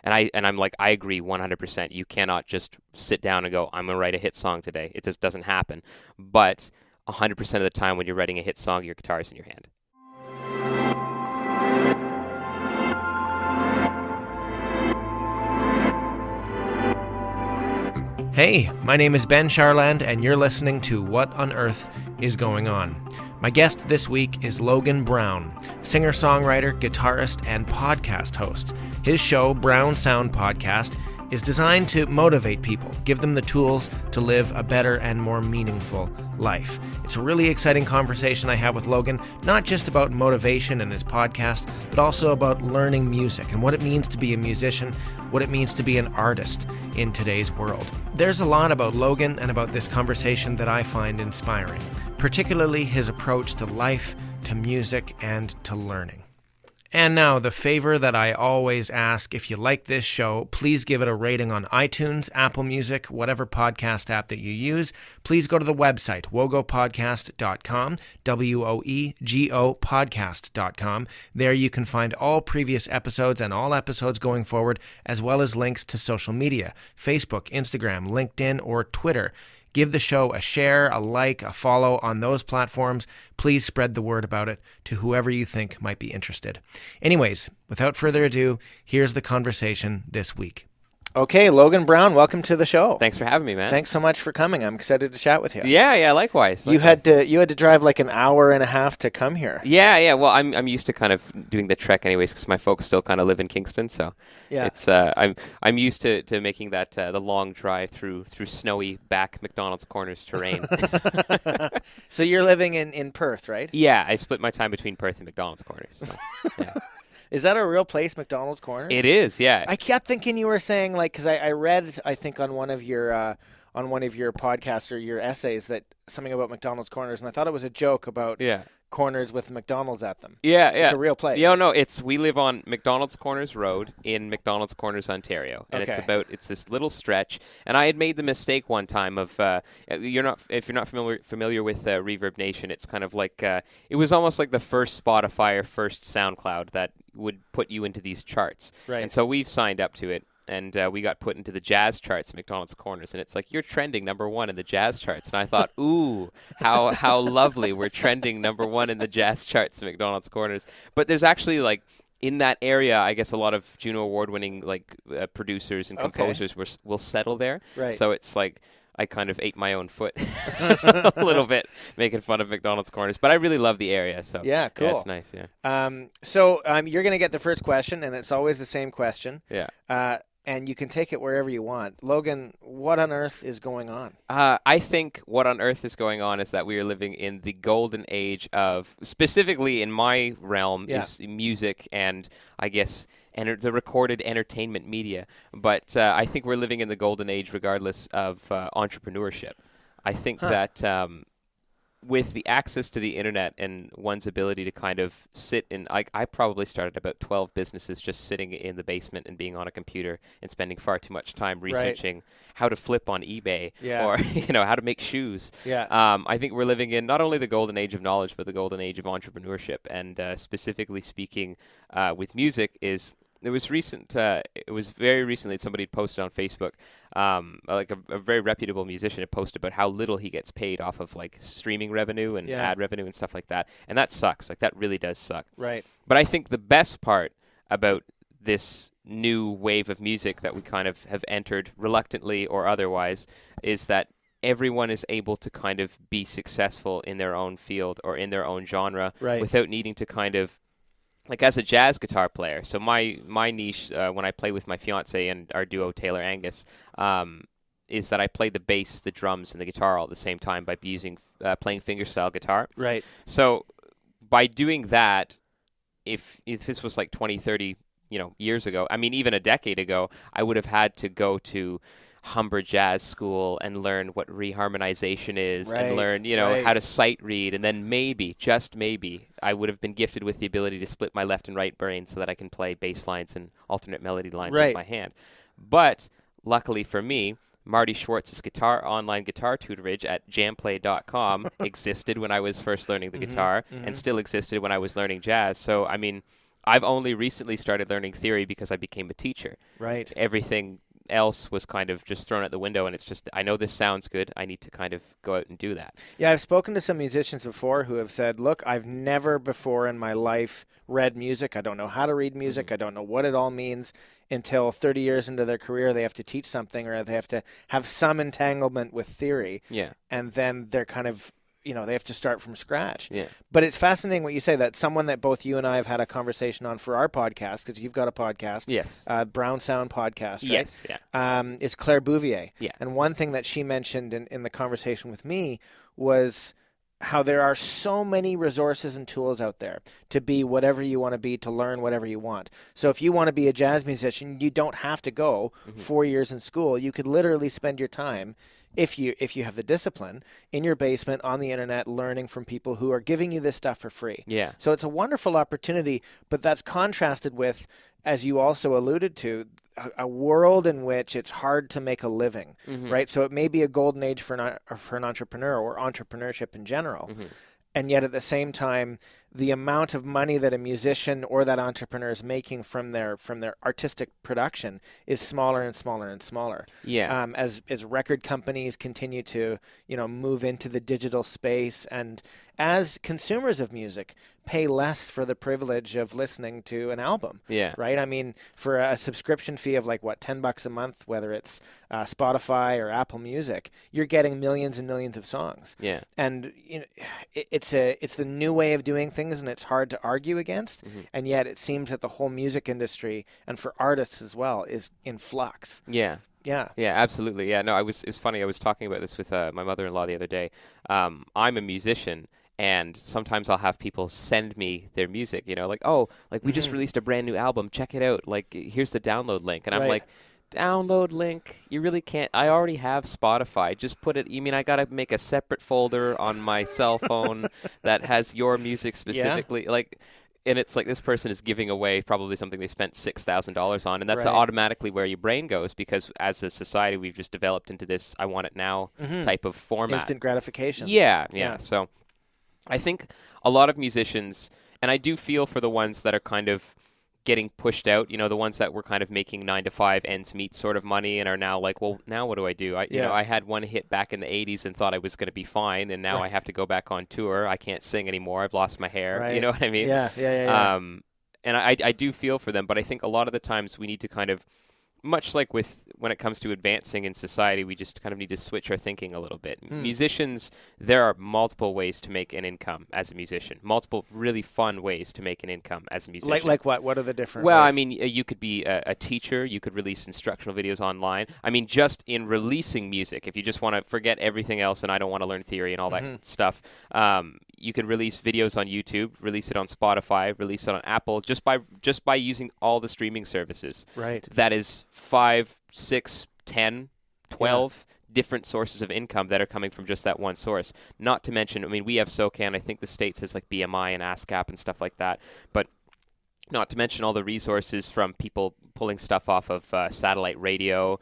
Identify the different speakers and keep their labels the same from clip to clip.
Speaker 1: I'm like, I agree 100%. You cannot just sit down and go, I'm going to write a hit song today. It just doesn't happen. But 100% of the time when you're writing a hit song, your guitar is in your hand.
Speaker 2: Hey, my name is Ben Charland, and you're listening to What on Earth is Going On. My guest this week is Logan Brown, singer-songwriter, guitarist, and podcast host. His show, Brown Sound Podcast, is designed to motivate people, give them the tools to live a better and more meaningful life. It's a really exciting conversation I have with Logan, not just about motivation and his podcast, but also about learning music and what it means to be a musician, what it means to be an artist in today's world. There's a lot about Logan and about this conversation that I find inspiring, particularly his approach to life, to music, and to learning. And now, the favor that I always ask: if you like this show, please give it a rating on iTunes, Apple Music, whatever podcast app that you use. Please go to the website, wogopodcast.com, WOEGO podcast.com. There you can find all previous episodes and all episodes going forward, as well as links to social media, Facebook, Instagram, LinkedIn, or Twitter. Give the show a share, a like, a follow on those platforms. Please spread the word about it to whoever you think might be interested. Anyways, without further ado, here's the conversation this week. Okay, Logan Brown, welcome to the show.
Speaker 1: Thanks for having me, man.
Speaker 2: Thanks so much for coming. I'm excited to chat with you.
Speaker 1: Yeah, likewise.
Speaker 2: You had to drive like an hour and a half to come here.
Speaker 1: Yeah. Well, I'm used to kind of doing the trek anyways, because my folks still kind of live in Kingston, so
Speaker 2: yeah.
Speaker 1: It's I'm used to making that the long drive through snowy back McDonald's Corners terrain.
Speaker 2: So you're living in Perth, right?
Speaker 1: Yeah, I split my time between Perth and McDonald's Corners. So, yeah.
Speaker 2: Is that a real place, McDonald's Corners?
Speaker 1: It is, yeah.
Speaker 2: I kept thinking you were saying, like, because I read, I think, on one of your podcasts or your essays that something about McDonald's Corners, and I thought it was a joke about corners with McDonald's at them.
Speaker 1: Yeah.
Speaker 2: It's a real place.
Speaker 1: Yeah, no, we live on McDonald's Corners Road in McDonald's Corners, Ontario, and it's this little stretch. And I had made the mistake one time of if you're not familiar with Reverb Nation, it's kind of like it was almost like the first Spotify or first SoundCloud that would put you into these charts.
Speaker 2: Right.
Speaker 1: And so we've signed up to it. And we got put into the jazz charts at McDonald's Corners. And it's like, you're trending #1 in the jazz charts. And I thought, ooh, how lovely. We're trending #1 in the jazz charts at McDonald's Corners. But there's actually, like, in that area, I guess a lot of Juno Award-winning producers and composers will settle there.
Speaker 2: Right.
Speaker 1: So it's like I kind of ate my own foot a little bit, making fun of McDonald's Corners. But I really love the area. So
Speaker 2: yeah, cool.
Speaker 1: Yeah, it's nice, yeah.
Speaker 2: So you're going to get the first question, and it's always the same question.
Speaker 1: Yeah.
Speaker 2: And you can take it wherever you want. Logan, what on earth is going on?
Speaker 1: I think what on earth is going on is that we are living in the golden age of, specifically in my realm, is music and, I guess, the recorded entertainment media. But I think we're living in the golden age regardless of entrepreneurship. I think that with the access to the internet and one's ability to kind of sit in, I probably started about 12 businesses just sitting in the basement and being on a computer and spending far too much time researching how to flip on eBay or how to make shoes.
Speaker 2: Yeah.
Speaker 1: I think we're living in not only the golden age of knowledge, but the golden age of entrepreneurship. And specifically speaking with music it was very recently that somebody had posted on Facebook, like a very reputable musician had posted about how little he gets paid off of like streaming revenue and ad revenue and stuff like that. And that sucks. Like that really does suck.
Speaker 2: Right.
Speaker 1: But I think the best part about this new wave of music that we kind of have entered reluctantly or otherwise is that everyone is able to kind of be successful in their own field or in their own genre without needing to kind of, like as a jazz guitar player, so my niche when I play with my fiance and our duo Taylor Angus is that I play the bass, the drums, and the guitar all at the same time by playing fingerstyle guitar.
Speaker 2: Right.
Speaker 1: So by doing that, if this was like 20, 30 years ago, I mean even a decade ago, I would have had to go to Humber Jazz School and learn what reharmonization is and learn, how to sight read. And then maybe, just maybe, I would have been gifted with the ability to split my left and right brain so that I can play bass lines and alternate melody lines with my hand. But luckily for me, Marty Schwartz's online guitar tutorage at jamplay.com existed when I was first learning the guitar and still existed when I was learning jazz. So, I mean, I've only recently started learning theory because I became a teacher.
Speaker 2: Right.
Speaker 1: Everything else was kind of just thrown out the window, and it's just, I know this sounds good. I need to kind of go out and do that.
Speaker 2: Yeah, I've spoken to some musicians before who have said, look, I've never before in my life read music. I don't know how to read music. Mm-hmm. I don't know what it all means until 30 years into their career, they have to teach something or they have to have some entanglement with theory.
Speaker 1: Yeah.
Speaker 2: And then they're kind of, they have to start from scratch.
Speaker 1: Yeah.
Speaker 2: But it's fascinating what you say, that someone that both you and I have had a conversation on for our podcast, because you've got a podcast.
Speaker 1: Yes.
Speaker 2: Brown Sound podcast, right?
Speaker 1: Yes, yeah.
Speaker 2: Is Claire Bouvier.
Speaker 1: Yeah.
Speaker 2: And one thing that she mentioned in the conversation with me was how there are so many resources and tools out there to be whatever you want to be, to learn whatever you want. So if you want to be a jazz musician, you don't have to go 4 years in school. You could literally spend your time, if you have the discipline, in your basement on the internet, learning from people who are giving you this stuff for free.
Speaker 1: Yeah.
Speaker 2: So it's a wonderful opportunity, but that's contrasted with, as you also alluded to, a world in which it's hard to make a living, right? So it may be a golden age for an entrepreneur or entrepreneurship in general. And yet at the same time, the amount of money that a musician or that entrepreneur is making from their artistic production is smaller and smaller and smaller.
Speaker 1: Yeah.
Speaker 2: As record companies continue to, move into the digital space, and as consumers of music pay less for the privilege of listening to an album.
Speaker 1: Yeah.
Speaker 2: Right? I mean, for a subscription fee of $10 a month, whether it's Spotify or Apple Music, you're getting millions and millions of songs.
Speaker 1: Yeah.
Speaker 2: And it's the new way of doing things, and it's hard to argue against. And yet it seems that the whole music industry, and for artists as well, is in flux.
Speaker 1: Yeah.
Speaker 2: Yeah.
Speaker 1: Yeah, absolutely. Yeah, no, it was funny. I was talking about this with my mother-in-law the other day. I'm a musician, and sometimes I'll have people send me their music, we just released a brand new album. Check it out. Here's the download link. And I'm like, download link? You really can't. I already have Spotify. Just put it. You mean I got to make a separate folder on my cell phone that has your music specifically? Yeah. And it's like this person is giving away probably something they spent $6,000 on, and that's automatically where your brain goes, because as a society we've just developed into this I want it now type of format.
Speaker 2: Instant gratification.
Speaker 1: Yeah. So I think a lot of musicians, and I do feel for the ones that are kind of getting pushed out, the ones that were kind of making 9 to 5 ends meet sort of money and are now like, well, now what do I do? I had one hit back in the 80s and thought I was going to be fine, and now I have to go back on tour. I can't sing anymore. I've lost my hair.
Speaker 2: Right.
Speaker 1: You know what I mean?
Speaker 2: Yeah.
Speaker 1: And I do feel for them, but I think a lot of the times we need to kind of, much like when it comes to advancing in society, we just kind of need to switch our thinking a little bit. Musicians, there are multiple ways to make an income as a musician. Multiple really fun ways to make an income as a musician.
Speaker 2: Like what? What are the different
Speaker 1: ways?
Speaker 2: I
Speaker 1: mean, you could be a teacher. You could release instructional videos online. I mean, just in releasing music, if you just want to forget everything else and I don't want to learn theory and all that stuff, you could release videos on YouTube, release it on Spotify, release it on Apple, just by using all the streaming services.
Speaker 2: Right.
Speaker 1: That is 5, 6, 10, 12 different sources of income that are coming from just that one source. Not to mention, I mean, we have SOCAN. I think the States has BMI and ASCAP and stuff like that. But not to mention all the resources from people pulling stuff off of satellite radio,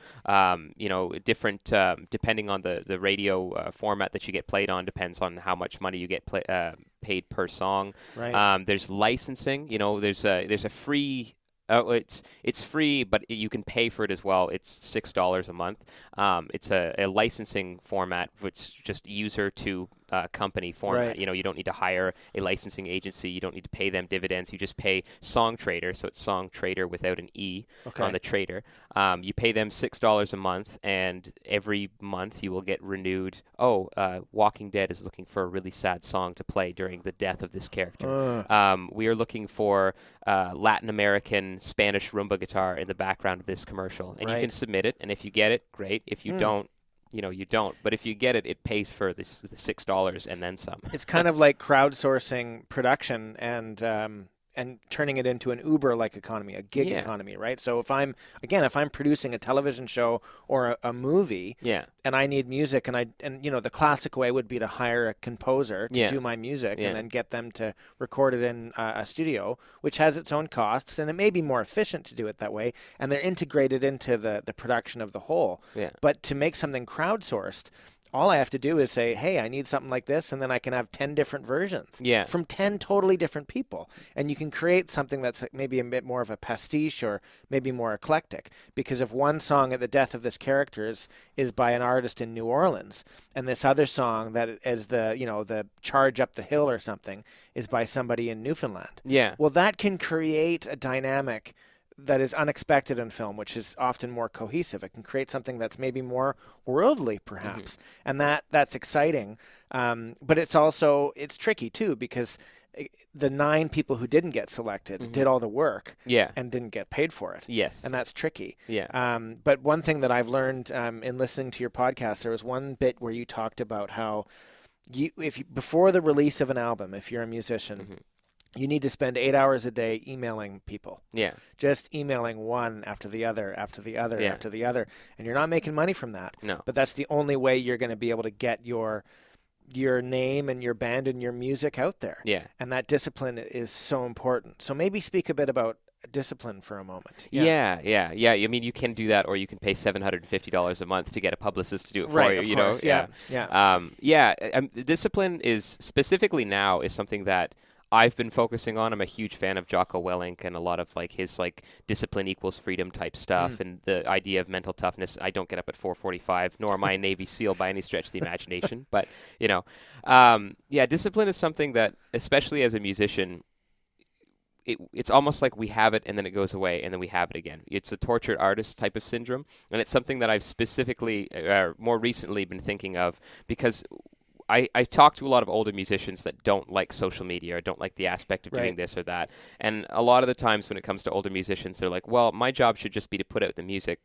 Speaker 1: different, depending on the radio format that you get played on, depends on how much money you get paid per song.
Speaker 2: Right.
Speaker 1: There's licensing, there's a free, it's free, but you can pay for it as well. It's $6 a month. It's a licensing format, which just user to company format.
Speaker 2: Right.
Speaker 1: You don't need to hire a licensing agency. You don't need to pay them dividends. You just pay Song Trader, so it's Song Trader without an E on the trader. You pay them $6 a month, and every month you will get renewed. Walking Dead is looking for a really sad song to play during the death of this character. We are looking for Latin American Spanish rumba guitar in the background of this commercial, and you can submit it, and if you get it, great. If you don't, you don't. But if you get it, it pays for the $6 and then some.
Speaker 2: It's kind of like crowdsourcing production and turning it into an Uber-like economy, a gig economy, right? So if I'm producing a television show or a movie, and I need music, and the classic way would be to hire a composer to do my music and then get them to record it in a studio, which has its own costs, and it may be more efficient to do it that way, and they're integrated into the production of the whole. But to make something crowdsourced, all I have to do is say, hey, I need something like this, and then I can have 10 different versions from 10 totally different people. And you can create something that's maybe a bit more of a pastiche or maybe more eclectic. Because if one song at the death of this character is by an artist in New Orleans, and this other song that is the Charge Up the Hill or something is by somebody in Newfoundland.
Speaker 1: Yeah.
Speaker 2: Well, that can create a dynamic that is unexpected in film, which is often more cohesive. It can create something that's maybe more worldly, perhaps, and that's exciting. But it's tricky too, because the 9 people who didn't get selected did all the work and didn't get paid for it.
Speaker 1: Yes,
Speaker 2: and that's tricky.
Speaker 1: Yeah.
Speaker 2: But one thing that I've learned in listening to your podcast, there was one bit where you talked about how before the release of an album, if you're a musician. You need to spend 8 hours a day emailing people. Yeah. Just emailing one after the other, after the other, after the other. And you're not making money from that. No. But that's the only way you're going to be able to get your name and your band and your music out there. Yeah. And that discipline is so important. So maybe speak a bit about discipline for a moment.
Speaker 1: Yeah. I mean, you can do that, or you can pay $750 a month to get a publicist to do it for you.
Speaker 2: Course.
Speaker 1: Discipline is specifically something that I've been focusing on. I'm a huge fan of Jocko Willink and a lot of his discipline equals freedom type stuff and the idea of mental toughness. I don't get up at 4:45, nor am I a Navy SEAL by any stretch of the imagination. But discipline is something that, especially as a musician, it's almost like we have it and then it goes away and then we have it again. It's a tortured artist type of syndrome, and it's something that I've specifically, more recently, been thinking of because I talk to a lot of older musicians that don't like social media or don't like the aspect of doing this or that. And a lot of the times when it comes to older musicians, they're like, well, my job should just be to put out the music.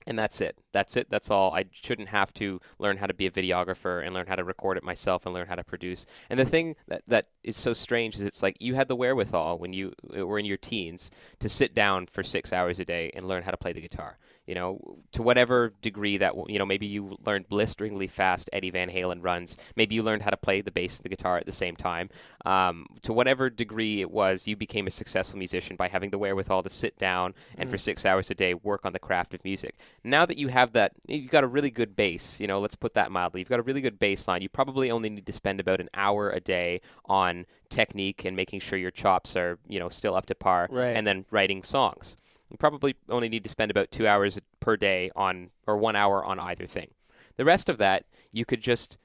Speaker 1: And that's it. That's all. I shouldn't have to learn how to be a videographer and learn how to record it myself and learn how to produce. And the thing that is so strange is it's like you had the wherewithal when you were in your teens to sit down for 6 hours a day and learn how to play the guitar. To whatever degree that, maybe you learned blisteringly fast Eddie Van Halen runs. Maybe you learned how to play the bass and the guitar at the same time. To whatever degree it was, you became a successful musician by having the wherewithal to sit down and for 6 hours a day work on the craft of music. Now that you have that, you've got a really good bass, let's put that mildly. You've got a really good bass line. You probably only need to spend about an hour a day on technique and making sure your chops are, still up to par, and then writing songs. You probably only need to spend about 2 hours per day or 1 hour on either thing. The rest of that, you could just,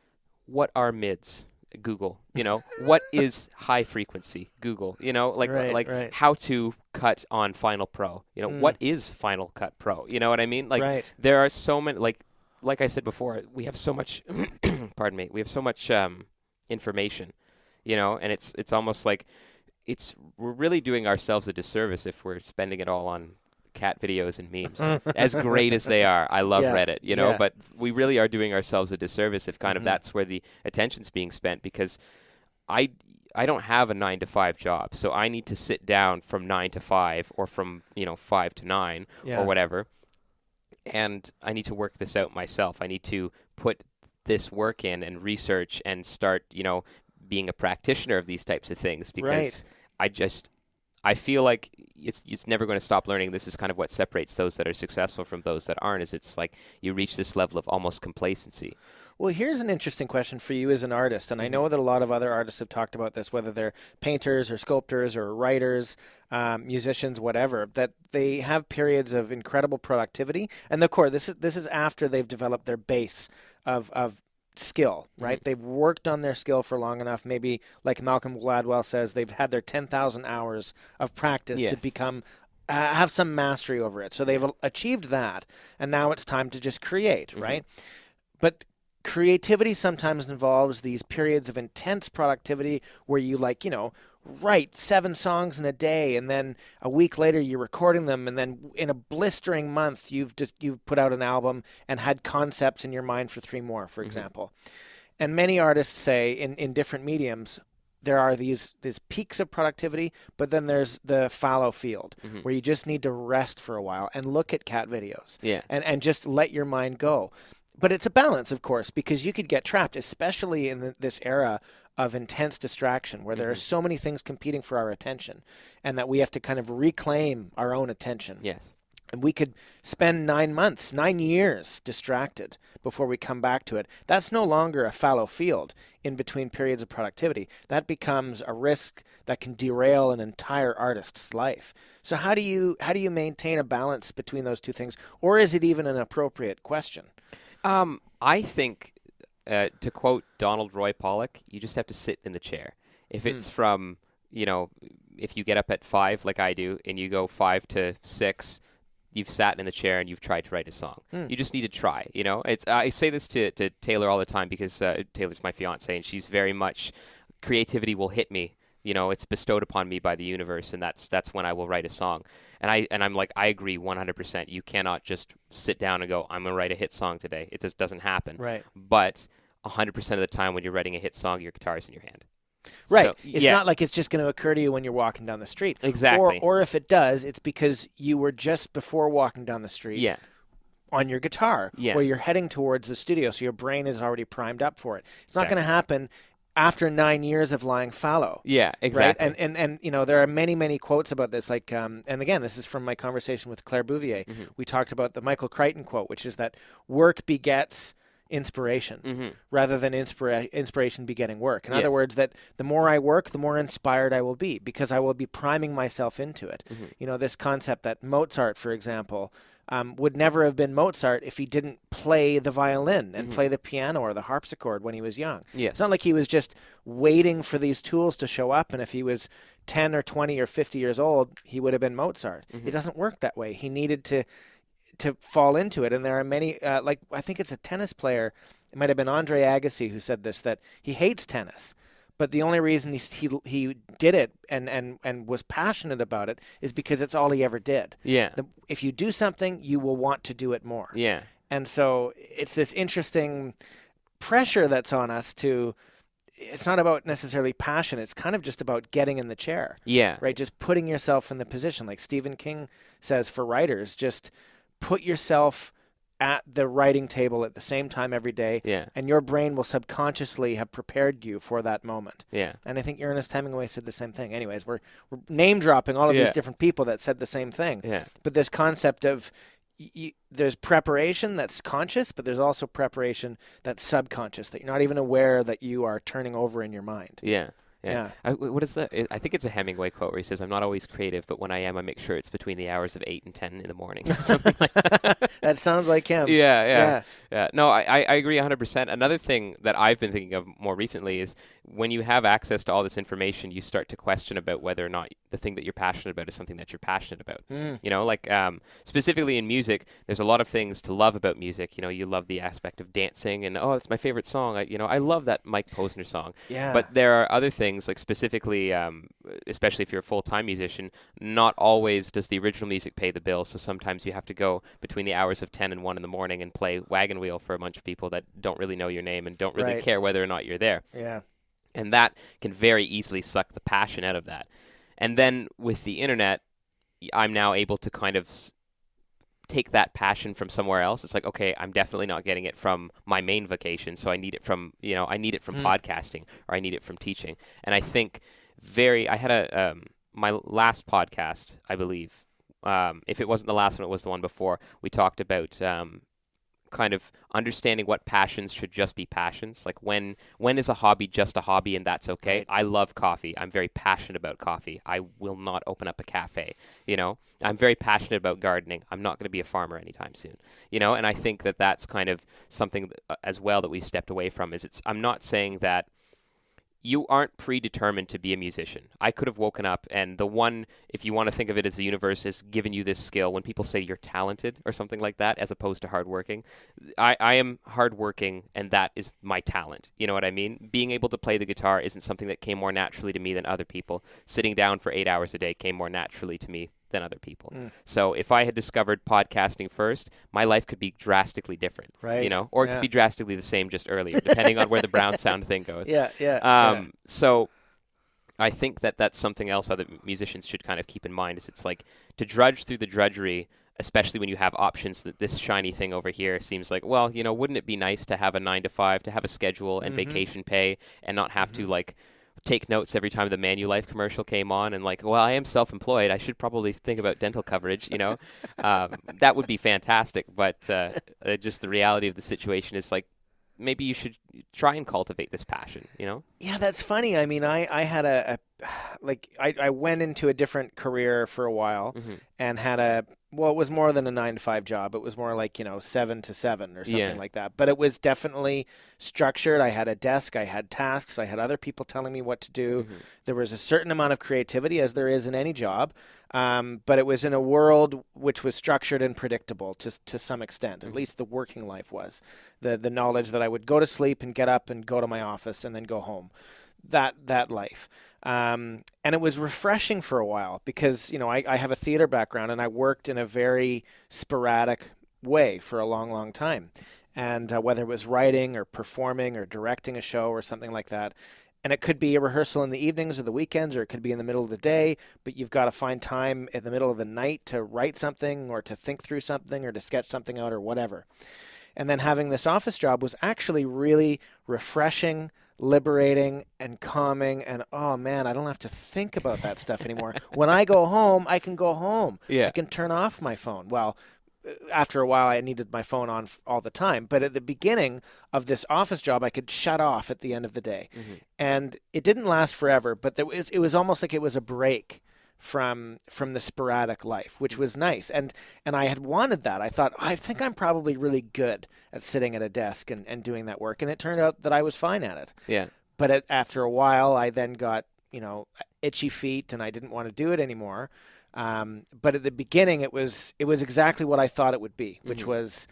Speaker 1: what are mids? Google. What is high frequency? Google. How to cut on Final Pro. What is Final Cut Pro? You know what I mean? There are so many, like I said before, we have so much, pardon me, we have so much information, and it's almost like we're really doing ourselves a disservice if we're spending it all on cat videos and memes. As great as they are, I love Reddit, but we really are doing ourselves a disservice if kind of that's where the attention's being spent, because I don't have a 9-to-5 job, so I need to sit down from 9 to 5 or from 5 to 9 or whatever, and I need to work this out myself. I need to put this work in and research and start being a practitioner of these types of things, because I feel like it's never going to stop learning. This is kind of what separates those that are successful from those that aren't, is it's like you reach this level of almost complacency.
Speaker 2: Well, here's an interesting question for you as an artist, and I know that a lot of other artists have talked about this, whether they're painters or sculptors or writers, musicians, whatever, that they have periods of incredible productivity. And of course, this is after they've developed their base of skill, right? They've worked on their skill for long enough. Maybe, like Malcolm Gladwell says, they've had their 10,000 hours of practice to become have some mastery over it. So they've achieved that, and now it's time to just create, right? But creativity sometimes involves these periods of intense productivity where you write 7 songs in a day, and then a week later you're recording them, and then in a blistering month you've put out an album and had concepts in your mind for 3 more, for example. And many artists say in different mediums there are these peaks of productivity, but then there's the fallow field where you just need to rest for a while and look at cat videos and just let your mind go. But it's a balance, of course, because you could get trapped, especially in this era of intense distraction where there are so many things competing for our attention, and that we have to kind of reclaim our own attention.
Speaker 1: Yes.
Speaker 2: And we could spend 9 months, 9 years distracted before we come back to it. That's no longer a fallow field in between periods of productivity. That becomes a risk that can derail an entire artist's life. So how do you maintain a balance between those two things? Or is it even an appropriate question?
Speaker 1: I think, to quote Donald Roy Pollock, you just have to sit in the chair. If it's from, if you get up at 5 like I do and you go 5 to 6, you've sat in the chair and you've tried to write a song. You just need to try, I say this to Taylor all the time because Taylor's my fiance and she's very much, creativity will hit me. It's bestowed upon me by the universe, and that's when I will write a song. And I'm like, I agree 100%. You cannot just sit down and go, I'm going to write a hit song today. It just doesn't happen.
Speaker 2: Right.
Speaker 1: But 100% of the time when you're writing a hit song, your guitar's in your hand.
Speaker 2: Right.
Speaker 1: So,
Speaker 2: it's not like it's just going to occur to you when you're walking down the street.
Speaker 1: Exactly.
Speaker 2: Or if it does, it's because you were just before walking down the street on your guitar, where you're heading towards the studio, so your brain is already primed up for it. It's not going to happen after 9 years of lying fallow.
Speaker 1: Yeah, exactly.
Speaker 2: Right? And there are many, many quotes about this. Like, and again, this is from my conversation with Claire Bouvier. We talked about the Michael Crichton quote, which is that work begets inspiration rather than inspiration begetting work. In other words, that the more I work, the more inspired I will be because I will be priming myself into it. This concept that Mozart, for example, would never have been Mozart if he didn't play the violin and play the piano or the harpsichord when he was young.
Speaker 1: Yes.
Speaker 2: It's not like he was just waiting for these tools to show up, and if he was 10 or 20 or 50 years old, he would have been Mozart. It doesn't work that way. He needed to fall into it. And there are many, I think it's a tennis player, it might have been Andre Agassi who said this, that he hates tennis. But the only reason he did it and was passionate about it is because it's all he ever did.
Speaker 1: Yeah.
Speaker 2: If you do something, you will want to do it more.
Speaker 1: Yeah.
Speaker 2: And so it's this interesting pressure that's on us it's not about necessarily passion. It's kind of just about getting in the chair.
Speaker 1: Yeah.
Speaker 2: Right? Just putting yourself in the position. Like Stephen King says for writers, just put yourself at the writing table at the same time every day, and your brain will subconsciously have prepared you for that moment.
Speaker 1: Yeah.
Speaker 2: And I think Ernest Hemingway said the same thing. Anyways, we're name dropping all of these different people that said the same thing.
Speaker 1: Yeah.
Speaker 2: But this concept of there's preparation that's conscious, but there's also preparation that's subconscious, that you're not even aware that you are turning over in your mind.
Speaker 1: Yeah. Yeah. What is that? I think it's a Hemingway quote where he says, I'm not always creative, but when I am, I make sure it's between the hours of 8 and 10 in the morning. Something like that.
Speaker 2: That sounds like him.
Speaker 1: Yeah. No, I agree 100%. Another thing that I've been thinking of more recently is when you have access to all this information, you start to question about whether or not the thing that you're passionate about is something that you're passionate about. Specifically in music, there's a lot of things to love about music. You love the aspect of dancing and, it's my favorite song. I love that Mike Posner song.
Speaker 2: Yeah.
Speaker 1: But there are other things, like specifically, especially if you're a full-time musician, not always does the original music pay the bill. So sometimes you have to go between the hours of 10 and 1 in the morning and play wagon wheel for a bunch of people that don't really know your name and don't really care whether or not you're there.
Speaker 2: Yeah.
Speaker 1: And that can very easily suck the passion out of that. And then with the internet, I'm now able to kind of take that passion from somewhere else. It's like, okay, I'm definitely not getting it from my main vocation, so I need it from, podcasting, or I need it from teaching. And I think I had my last podcast, I believe, if it wasn't the last one, it was the one before, we talked about kind of understanding what passions should just be passions. Like when is a hobby just a hobby and that's okay? Right. I love coffee. I'm very passionate about coffee. I will not open up a cafe. I'm very passionate about gardening. I'm not going to be a farmer anytime soon. And I think that that's kind of something as well that we've stepped away from. I'm not saying that you aren't predetermined to be a musician. I could have woken up and if you want to think of it as the universe has given you this skill, when people say you're talented or something like that, as opposed to hardworking, I am hardworking and that is my talent. You know what I mean? Being able to play the guitar isn't something that came more naturally to me than other people. Sitting down for 8 hours a day came more naturally to me than other people. So if I had discovered podcasting first, my life could be drastically different,
Speaker 2: right?
Speaker 1: Or it could be drastically the same just earlier, depending on where the Brown sound thing goes.
Speaker 2: Yeah.
Speaker 1: So I think that that's something else other musicians should kind of keep in mind is it's like to drudge through the drudgery, especially when you have options that this shiny thing over here seems like, well, wouldn't it be nice to have a 9 to 5, to have a schedule and vacation pay and not have to take notes every time the Manulife commercial came on, and like, well, I am self-employed. I should probably think about dental coverage, that would be fantastic. But just the reality of the situation is like, maybe you should try and cultivate this passion,
Speaker 2: Yeah, that's funny. I mean, I had I went into a different career for a while and had it was more than a 9-to-5 job. It was more like, 7 to 7 or something like that. But it was definitely structured. I had a desk. I had tasks. I had other people telling me what to do. There was a certain amount of creativity, as there is in any job. But it was in a world which was structured and predictable to some extent. At least the working life was. The knowledge that I would go to sleep and get up and go to my office and then go home. That life. And it was refreshing for a while because, I have a theater background and I worked in a very sporadic way for a long, long time. And whether it was writing or performing or directing a show or something like that. And it could be a rehearsal in the evenings or the weekends, or it could be in the middle of the day, but you've got to find time in the middle of the night to write something or to think through something or to sketch something out or whatever. And then having this office job was actually really refreshing, liberating, and calming. And, oh, man, I don't have to think about that stuff anymore. When I go home, I can go home.
Speaker 1: Yeah.
Speaker 2: I can turn off my phone. Well, after a while, I needed my phone on all the time. But at the beginning of this office job, I could shut off at the end of the day. And it didn't last forever, but it was almost like it was a break from the sporadic life, which was nice. And I had wanted that. I thought, I think I'm probably really good at sitting at a desk and doing that work. And it turned out that I was fine at it.
Speaker 1: Yeah.
Speaker 2: But after a while, I then got, itchy feet and I didn't want to do it anymore. But at the beginning, it was exactly what I thought it would be, which was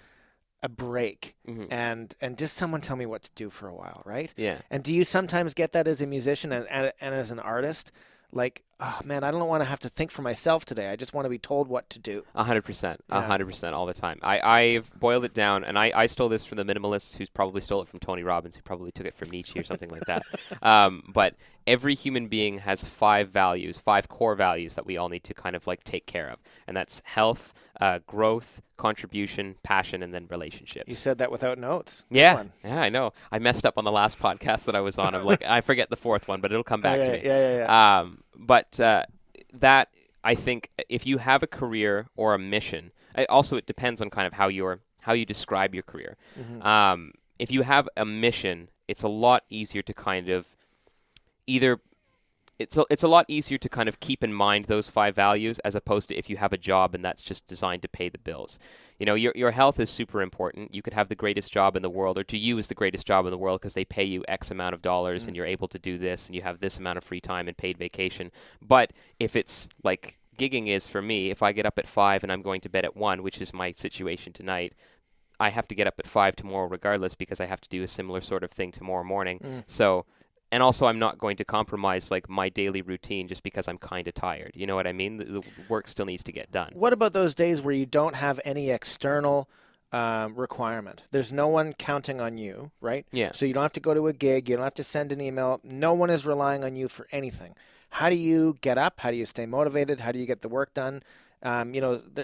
Speaker 2: a break and just someone tell me what to do for a while, right?
Speaker 1: Yeah.
Speaker 2: And do you sometimes get that as a musician and as an artist? Like, oh, man, I don't want to have to think for myself today. I just want to be told what to do.
Speaker 1: 100%. 100% all the time. I've boiled it down, and I stole this from the minimalists, who probably stole it from Tony Robbins, who probably took it from Nietzsche or something like that. But every human being has 5 core values that we all need to kind of like take care of. And that's health, growth, contribution, passion, and then relationships.
Speaker 2: You said that without notes.
Speaker 1: Yeah, I know. I messed up on the last podcast that I was on. I'm like, I forget the 4th one, but it'll come back to me.
Speaker 2: Yeah.
Speaker 1: But that, I think, if you have a career or a mission, it depends on kind of how you describe your career. If you have a mission, it's a lot easier to kind of it's a lot easier to kind of keep in mind those 5 values, as opposed to if you have a job and that's just designed to pay the bills. Your health is super important. You could have the greatest job in the world, or to you is the greatest job in the world because they pay you X amount of dollars and you're able to do this and you have this amount of free time and paid vacation. But if it's like gigging is for me, if I get up at 5 and I'm going to bed at 1, which is my situation tonight, I have to get up at 5 tomorrow regardless because I have to do a similar sort of thing tomorrow morning. So... And also, I'm not going to compromise like my daily routine just because I'm kind of tired. You know what I mean? The work still needs to get done.
Speaker 2: What about those days where you don't have any external requirement? There's no one counting on you, right?
Speaker 1: Yeah.
Speaker 2: So you don't have to go to a gig. You don't have to send an email. No one is relying on you for anything. How do you get up? How do you stay motivated? How do you get the work done?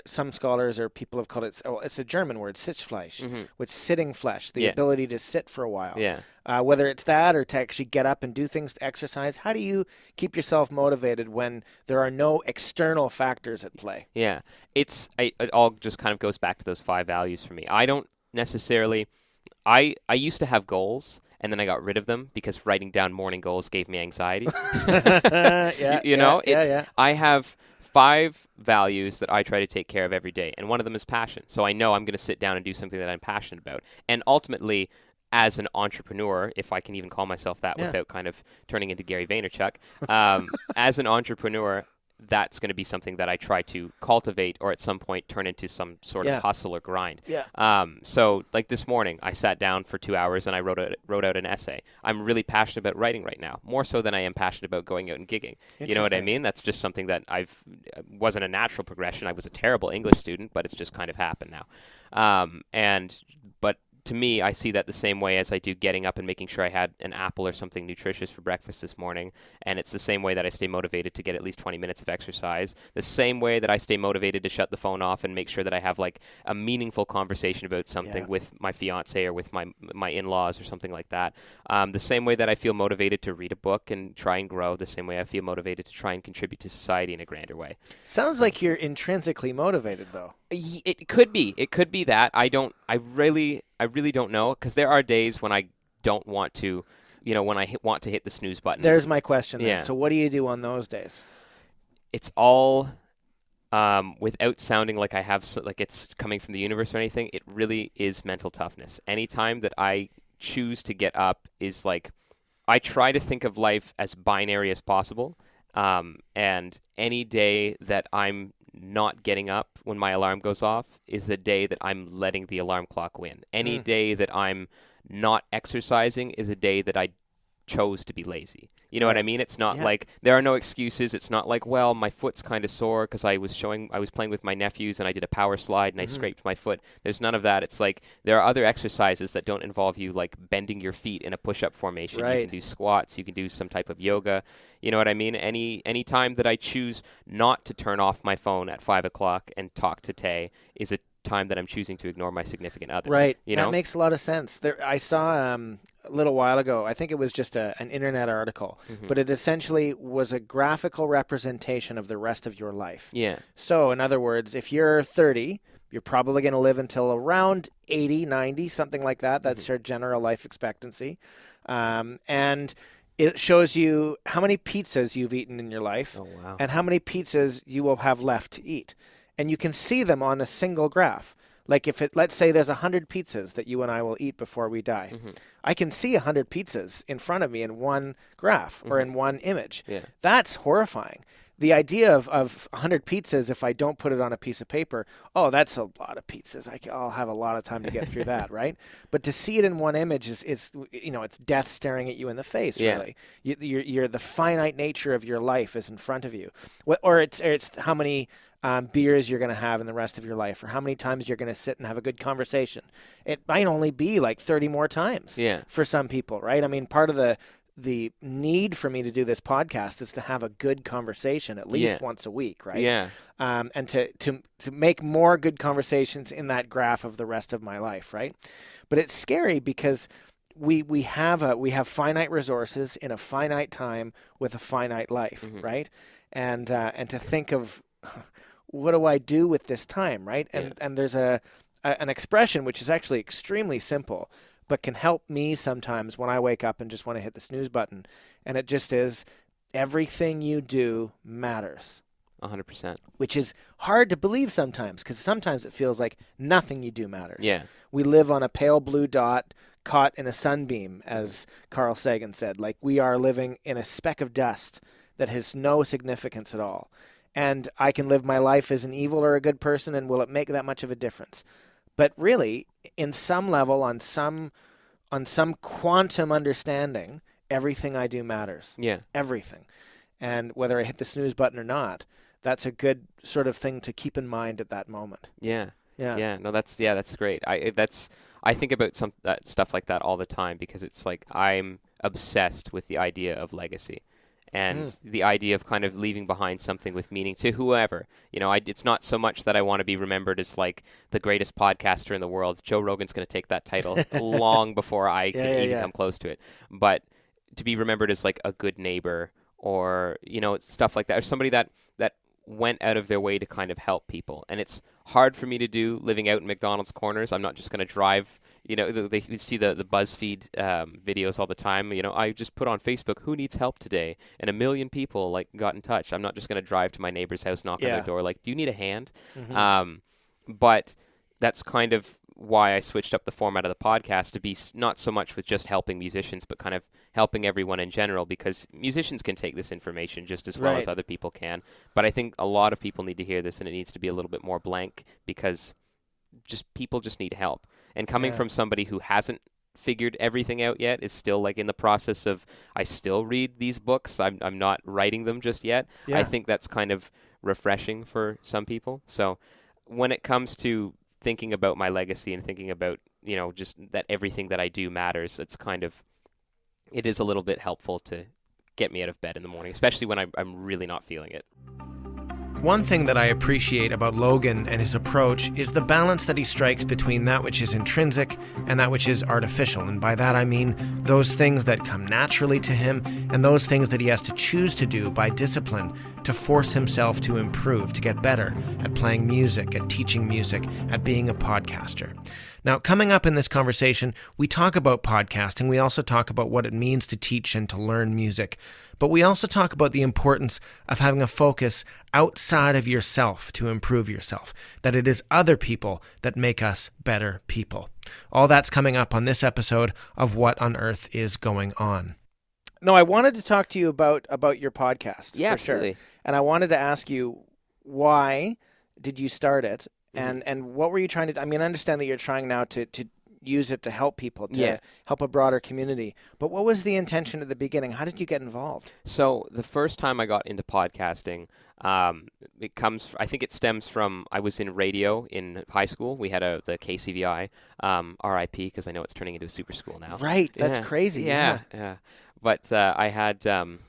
Speaker 2: Some scholars or people have called it, it's a German word, Sitzfleisch, which sitting flesh, the ability to sit for a while.
Speaker 1: Yeah.
Speaker 2: Whether it's that or to actually get up and do things, to exercise, how do you keep yourself motivated when there are no external factors at play?
Speaker 1: Yeah. It all just kind of goes back to those 5 values for me. I don't necessarily... I used to have goals, and then I got rid of them because writing down morning goals gave me anxiety. I have 5 values that I try to take care of every day, and one of them is passion. So I know I'm going to sit down and do something that I'm passionate about. And ultimately, as an entrepreneur, if I can even call myself that without kind of turning into Gary Vaynerchuk, as an entrepreneur, that's going to be something that I try to cultivate or at some point turn into some sort of hustle or grind.
Speaker 2: Yeah.
Speaker 1: So like this morning, I sat down for 2 hours and I wrote out an essay. I'm really passionate about writing right now, more so than I am passionate about going out and gigging. You know what I mean? That's just something that wasn't a natural progression. I was a terrible English student, but it's just kind of happened now. But to me, I see that the same way as I do getting up and making sure I had an apple or something nutritious for breakfast this morning. And it's the same way that I stay motivated to get at least 20 minutes of exercise. The same way that I stay motivated to shut the phone off and make sure that I have like a meaningful conversation about something with my fiance or with my in-laws or something like that. The same way that I feel motivated to read a book and try and grow, the same way I feel motivated to try and contribute to society in a grander way.
Speaker 2: Sounds like you're intrinsically motivated, though.
Speaker 1: It could be. It could be that. I really don't know, because there are days when I don't want to, when I want to hit the snooze button.
Speaker 2: There's my question then.
Speaker 1: Yeah.
Speaker 2: So what do you do on those days?
Speaker 1: It's all, without sounding like I have, like it's coming from the universe or anything, it really is mental toughness. Anytime that I choose to get up is like, I try to think of life as binary as possible. And any day that I'm not getting up when my alarm goes off is a day that I'm letting the alarm clock win. Any day that I'm not exercising is a day that I chose to be lazy. You know what I mean? It's not like there are no excuses. It's not like, well, my foot's kind of sore because I was playing with my nephews and I did a power slide and I scraped my foot. There's none of that. It's like there are other exercises that don't involve you like bending your feet in a push-up formation.
Speaker 2: Right.
Speaker 1: You can do squats. You can do some type of yoga. You know what I mean? Any time that I choose not to turn off my phone at 5 o'clock and talk to Tay is a time that I'm choosing to ignore my significant other.
Speaker 2: Right.
Speaker 1: You know?
Speaker 2: That makes a lot of sense. I saw a little while ago, I think it was just an internet article, but it essentially was a graphical representation of the rest of your life.
Speaker 1: Yeah.
Speaker 2: So, in other words, if you're 30, you're probably going to live until around 80, 90, something like that. That's your general life expectancy. And it shows you how many pizzas you've eaten in your life and how many pizzas you will have left to eat. And you can see them on a single graph. Like let's say there's 100 pizzas that you and I will eat before we die. I can see 100 pizzas in front of me in one graph or in one image.
Speaker 1: Yeah.
Speaker 2: That's horrifying. The idea of 100 pizzas, if I don't put it on a piece of paper, that's a lot of pizzas. I'll have a lot of time to get through that, right? But to see it in one image is it's death staring at you in the face, really. You're the finite nature of your life is in front of you. Or it's how many beers you're going to have in the rest of your life, or how many times you're going to sit and have a good conversation. It might only be like 30 more times for some people, right? I mean, part of the need for me to do this podcast is to have a good conversation at least once a week, right? Yeah. And to make more good conversations in that graph of the rest of my life, right? But it's scary because we have finite resources in a finite time with a finite life, right? And to think of what do I do with this time, right? And there's an expression which is actually extremely simple, but can help me sometimes when I wake up and just want to hit the snooze button. And it just is, everything you do matters.
Speaker 1: 100%.
Speaker 2: Which is hard to believe sometimes, because sometimes it feels like nothing you do matters.
Speaker 1: Yeah.
Speaker 2: We live on a pale blue dot caught in a sunbeam, as Carl Sagan said. Like, we are living in a speck of dust that has no significance at all. And I can live my life as an evil or a good person, and will it make that much of a difference? But really, in some level, on some quantum understanding, everything I do matters. Yeah. Everything. And whether I hit the snooze button or not, that's a good sort of thing to keep in mind at that moment.
Speaker 1: Yeah. No, that's great. I think about stuff like that all the time, because it's like I'm obsessed with the idea of legacy. And the idea of kind of leaving behind something with meaning to whoever. It's not so much that I want to be remembered as like the greatest podcaster in the world. Joe Rogan's going to take that title long before I can even come close to it. But to be remembered as like a good neighbor, or stuff like that, or somebody that went out of their way to kind of help people. And it's hard for me to do living out in McDonald's corners. I'm not just going to drive. They see the BuzzFeed videos all the time. I just put on Facebook, who needs help today? And 1 million people like got in touch. I'm not just going to drive to my neighbor's house, knock on their door, like, do you need a hand? But that's kind of why I switched up the format of the podcast to be not so much with just helping musicians, but kind of helping everyone in general, because musicians can take this information just as well as other people can. But I think a lot of people need to hear this, and it needs to be a little bit more blank, because people just need help. And coming from somebody who hasn't figured everything out yet, is still like in the process of, I still read these books, I'm not writing them just yet. I think that's kind of refreshing for some people. So when it comes to thinking about my legacy and thinking about just that everything that I do matters. It is a little bit helpful to get me out of bed in the morning, especially when I'm really not feeling it.
Speaker 2: One thing that I appreciate about Logan and his approach is the balance that he strikes between that which is intrinsic and that which is artificial. And by that I mean those things that come naturally to him and those things that he has to choose to do by discipline to force himself to improve, to get better at playing music, at teaching music, at being a podcaster. Now, coming up in this conversation, we talk about podcasting. We also talk about what it means to teach and to learn music. But we also talk about the importance of having a focus outside of yourself to improve yourself, that it is other people that make us better people. All that's coming up on this episode of What on Earth is Going On.
Speaker 3: No, I wanted to talk to you about your podcast.
Speaker 1: Yeah,
Speaker 3: for
Speaker 1: absolutely.
Speaker 3: Sure. And I wanted to ask you, why did you start it? And what were you trying to do? I mean, I understand that you're trying now to use it to help people, to help a broader community. But what was the intention at the beginning? How did you get involved?
Speaker 1: So the first time I got into podcasting, I think it stems from, I was in radio in high school. We had the KCVI, RIP, because I know it's turning into a super school now.
Speaker 3: Right, that's crazy.
Speaker 1: Yeah. But I had the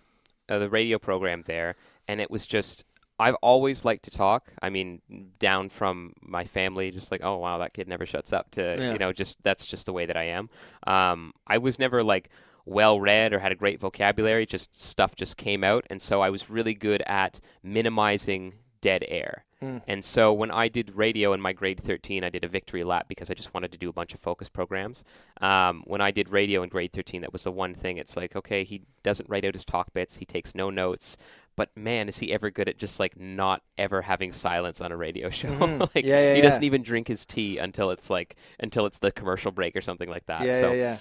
Speaker 1: radio program there, and it was just, I've always liked to talk. I mean, down from my family, just like, oh, wow, that kid never shuts up, to, that's just the way that I am. I was never like well-read or had a great vocabulary, just stuff just came out. And so I was really good at minimizing dead air. And so when I did radio in my grade 13, I did a victory lap because I just wanted to do a bunch of focus programs. When I did radio in grade 13, that was the one thing. It's like, okay, he doesn't write out his talk bits. He takes no notes. But man, is he ever good at just like not ever having silence on a radio show? He doesn't even drink his tea until it's the commercial break or something like that.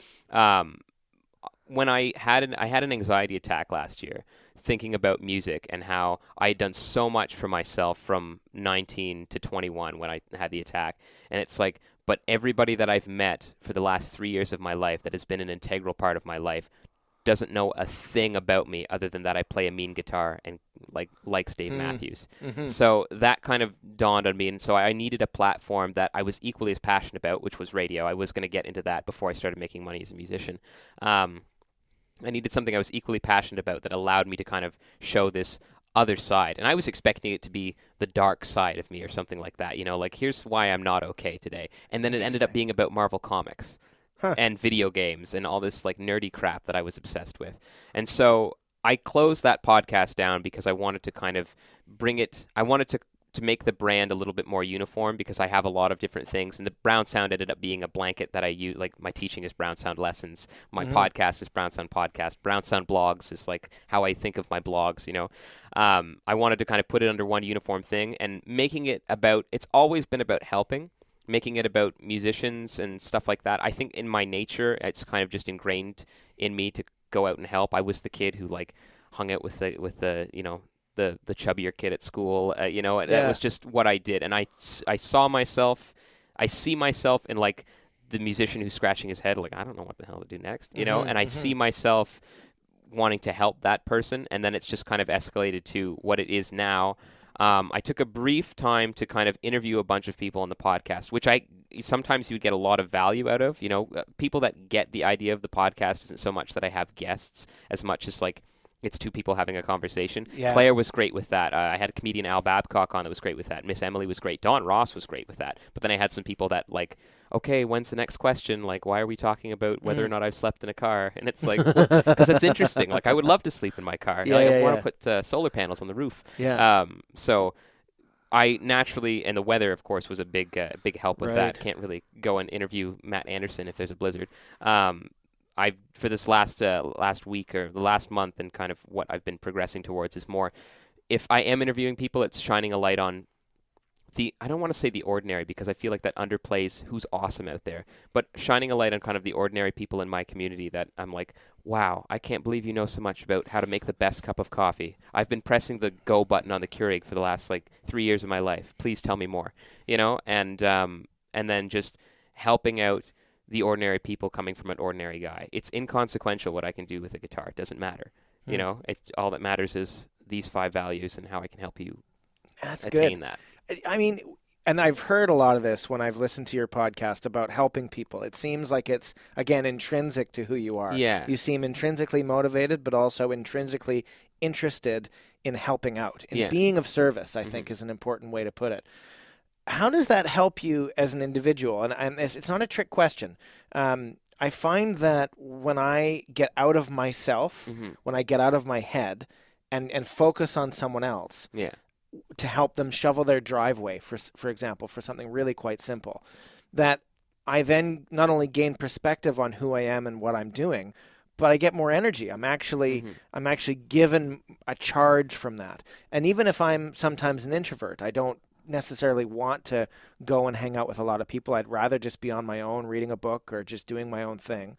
Speaker 1: When I had an anxiety attack last year, thinking about music and how I had done so much for myself from 19 to 21 when I had the attack. And it's like, but everybody that I've met for the last 3 years of my life that has been an integral part of my life doesn't know a thing about me other than that I play a mean guitar and likes Dave Matthews. So that kind of dawned on me, and so I needed a platform that I was equally as passionate about, which was radio. I was going to get into that before I started making money as a musician. I needed something I was equally passionate about that allowed me to kind of show this other side. And I was expecting it to be the dark side of me or something like that. Like, here's why I'm not okay today. And then it ended up being about Marvel Comics. And video games and all this like nerdy crap that I was obsessed with. And so I closed that podcast down because I wanted to kind of I wanted to make the brand a little bit more uniform, because I have a lot of different things. And the Brown Sound ended up being a blanket that I use. Like, my teaching is Brown Sound Lessons. My podcast is Brown Sound Podcast. Brown Sound Blogs is like how I think of my blogs, I wanted to kind of put it under one uniform thing, and making it about, it's always been about helping. Making it about musicians and stuff like that. I think in my nature, it's kind of just ingrained in me to go out and help. I was the kid who like hung out with the chubbier kid at school. That was just what I did. And I see myself in like the musician who's scratching his head, like, I don't know what the hell to do next, and I see myself wanting to help that person. And then it's just kind of escalated to what it is now. I took a brief time to kind of interview a bunch of people on the podcast, which sometimes you would get a lot of value out of. People that get the idea of the podcast isn't so much that I have guests as much as like it's two people having a conversation.
Speaker 3: Yeah.
Speaker 1: Claire was great with that. I had a comedian, Al Babcock, on that was great with that. Miss Emily was great. Don Ross was great with that. But then I had some people that like, okay, when's the next question? Like, why are we talking about whether or not I've slept in a car? And it's like, because it's interesting. Like, I would love to sleep in my car. I want to put solar panels on the roof.
Speaker 3: Yeah.
Speaker 1: So I naturally, and the weather, of course, was a big help with that. Can't really go and interview Matt Anderson if there's a blizzard. For this last week or the last month, and kind of what I've been progressing towards is more, if I am interviewing people, it's shining a light on I don't want to say the ordinary, because I feel like that underplays who's awesome out there, but shining a light on kind of the ordinary people in my community that I'm like, wow, I can't believe you know so much about how to make the best cup of coffee. I've been pressing the go button on the Keurig for the last 3 years of my life. Please tell me more, and then just helping out the ordinary people coming from an ordinary guy. It's inconsequential what I can do with a guitar. It doesn't matter. It's all that matters is these 5 values and how I can help you attain that.
Speaker 3: I mean, And I've heard a lot of this when I've listened to your podcast about helping people. It seems like it's, again, intrinsic to who you are.
Speaker 1: Yeah.
Speaker 3: You seem intrinsically motivated, but also intrinsically interested in helping out, in being of service, I think is an important way to put it. How does that help you as an individual? And it's not a trick question. I find that when I get out of myself, when I get out of my head and focus on someone else, to help them shovel their driveway, for example, for something really quite simple, that I then not only gain perspective on who I am and what I'm doing, but I get more energy. I'm actually given a charge from that. And even if I'm sometimes an introvert, I don't necessarily want to go and hang out with a lot of people. I'd rather just be on my own, reading a book or just doing my own thing.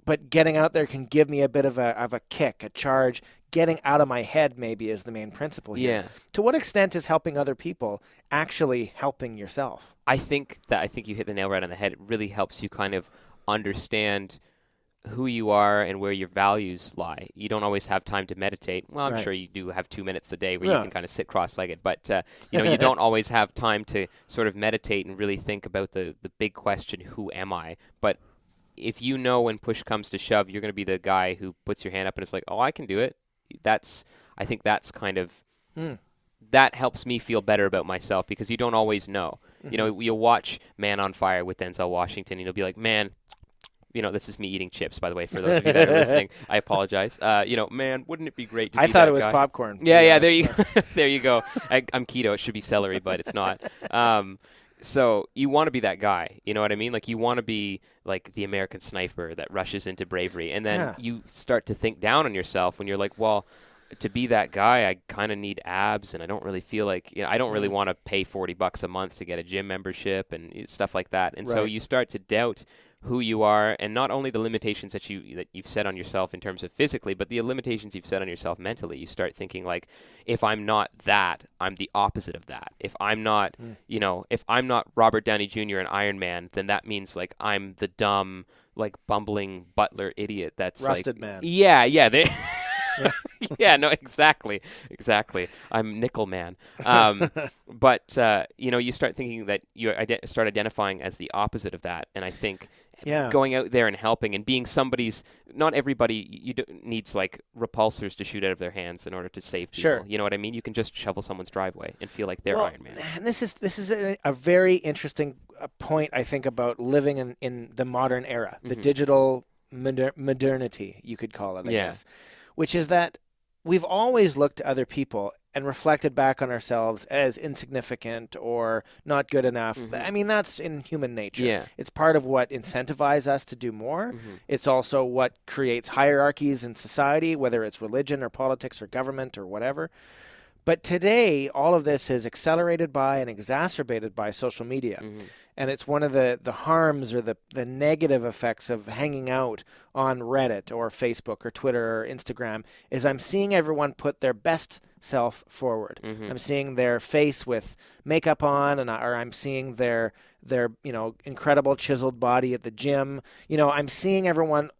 Speaker 3: But getting out there can give me a bit of a kick, a charge. Getting out of my head maybe is the main principle here.
Speaker 1: Yeah.
Speaker 3: To what extent is helping other people actually helping yourself?
Speaker 1: I think you hit the nail right on the head. It really helps you kind of understand who you are and where your values lie. You don't always have time to meditate. Well, I'm sure you do have 2 minutes a day where you can kind of sit cross-legged, but you don't always have time to sort of meditate and really think about the big question, who am I? But if you know when push comes to shove, you're going to be the guy who puts your hand up and it's like, oh, I can do it. I think that's kind of, that helps me feel better about myself because you don't always know. You know, you'll watch Man on Fire with Denzel Washington and you'll be like, man, this is me eating chips, by the way, for those of you that are listening. I apologize. Man, wouldn't it be great to be
Speaker 3: I thought
Speaker 1: that
Speaker 3: it was
Speaker 1: guy?
Speaker 3: popcorn.
Speaker 1: Yeah, there you there you go. I'm keto. It should be celery, but it's not. So you want to be that guy, you know what I mean? Like you want to be like the American sniper that rushes into bravery. And then you start to think down on yourself when you're like, well, to be that guy, I kind of need abs and I don't really feel like, I don't really want to pay $40 a month to get a gym membership and stuff like that. And so you start to doubt who you are, and not only the limitations that you've set on yourself in terms of physically, but the limitations you've set on yourself mentally. You start thinking like, if I'm not that, I'm the opposite of that. If I'm not, if I'm not Robert Downey Jr. and Iron Man, then that means like I'm the dumb, like bumbling butler idiot that's
Speaker 3: Rusted
Speaker 1: like,
Speaker 3: man.
Speaker 1: Yeah. Yeah, no, exactly. I'm Nickel Man. But you start thinking that you start identifying as the opposite of that, and I think going out there and helping and being somebody's. Not everybody needs like repulsors to shoot out of their hands in order to save people.
Speaker 3: Sure.
Speaker 1: You know what I mean? You can just shovel someone's driveway and feel like they're Iron Man.
Speaker 3: And this is a very interesting point, I think, about living in the modern era, the digital modernity, you could call it, I guess, which is that we've always looked to other people and reflected back on ourselves as insignificant or not good enough. I mean, that's in human nature.
Speaker 1: Yeah.
Speaker 3: It's part of what incentivizes us to do more. It's also what creates hierarchies in society, whether it's religion or politics or government or whatever. But today, all of this is accelerated by and exacerbated by social media. And it's one of the harms or the negative effects of hanging out on Reddit or Facebook or Twitter or Instagram is I'm seeing everyone put their best self forward. I'm seeing their face with makeup on, or I'm seeing their incredible chiseled body at the gym. I'm seeing everyone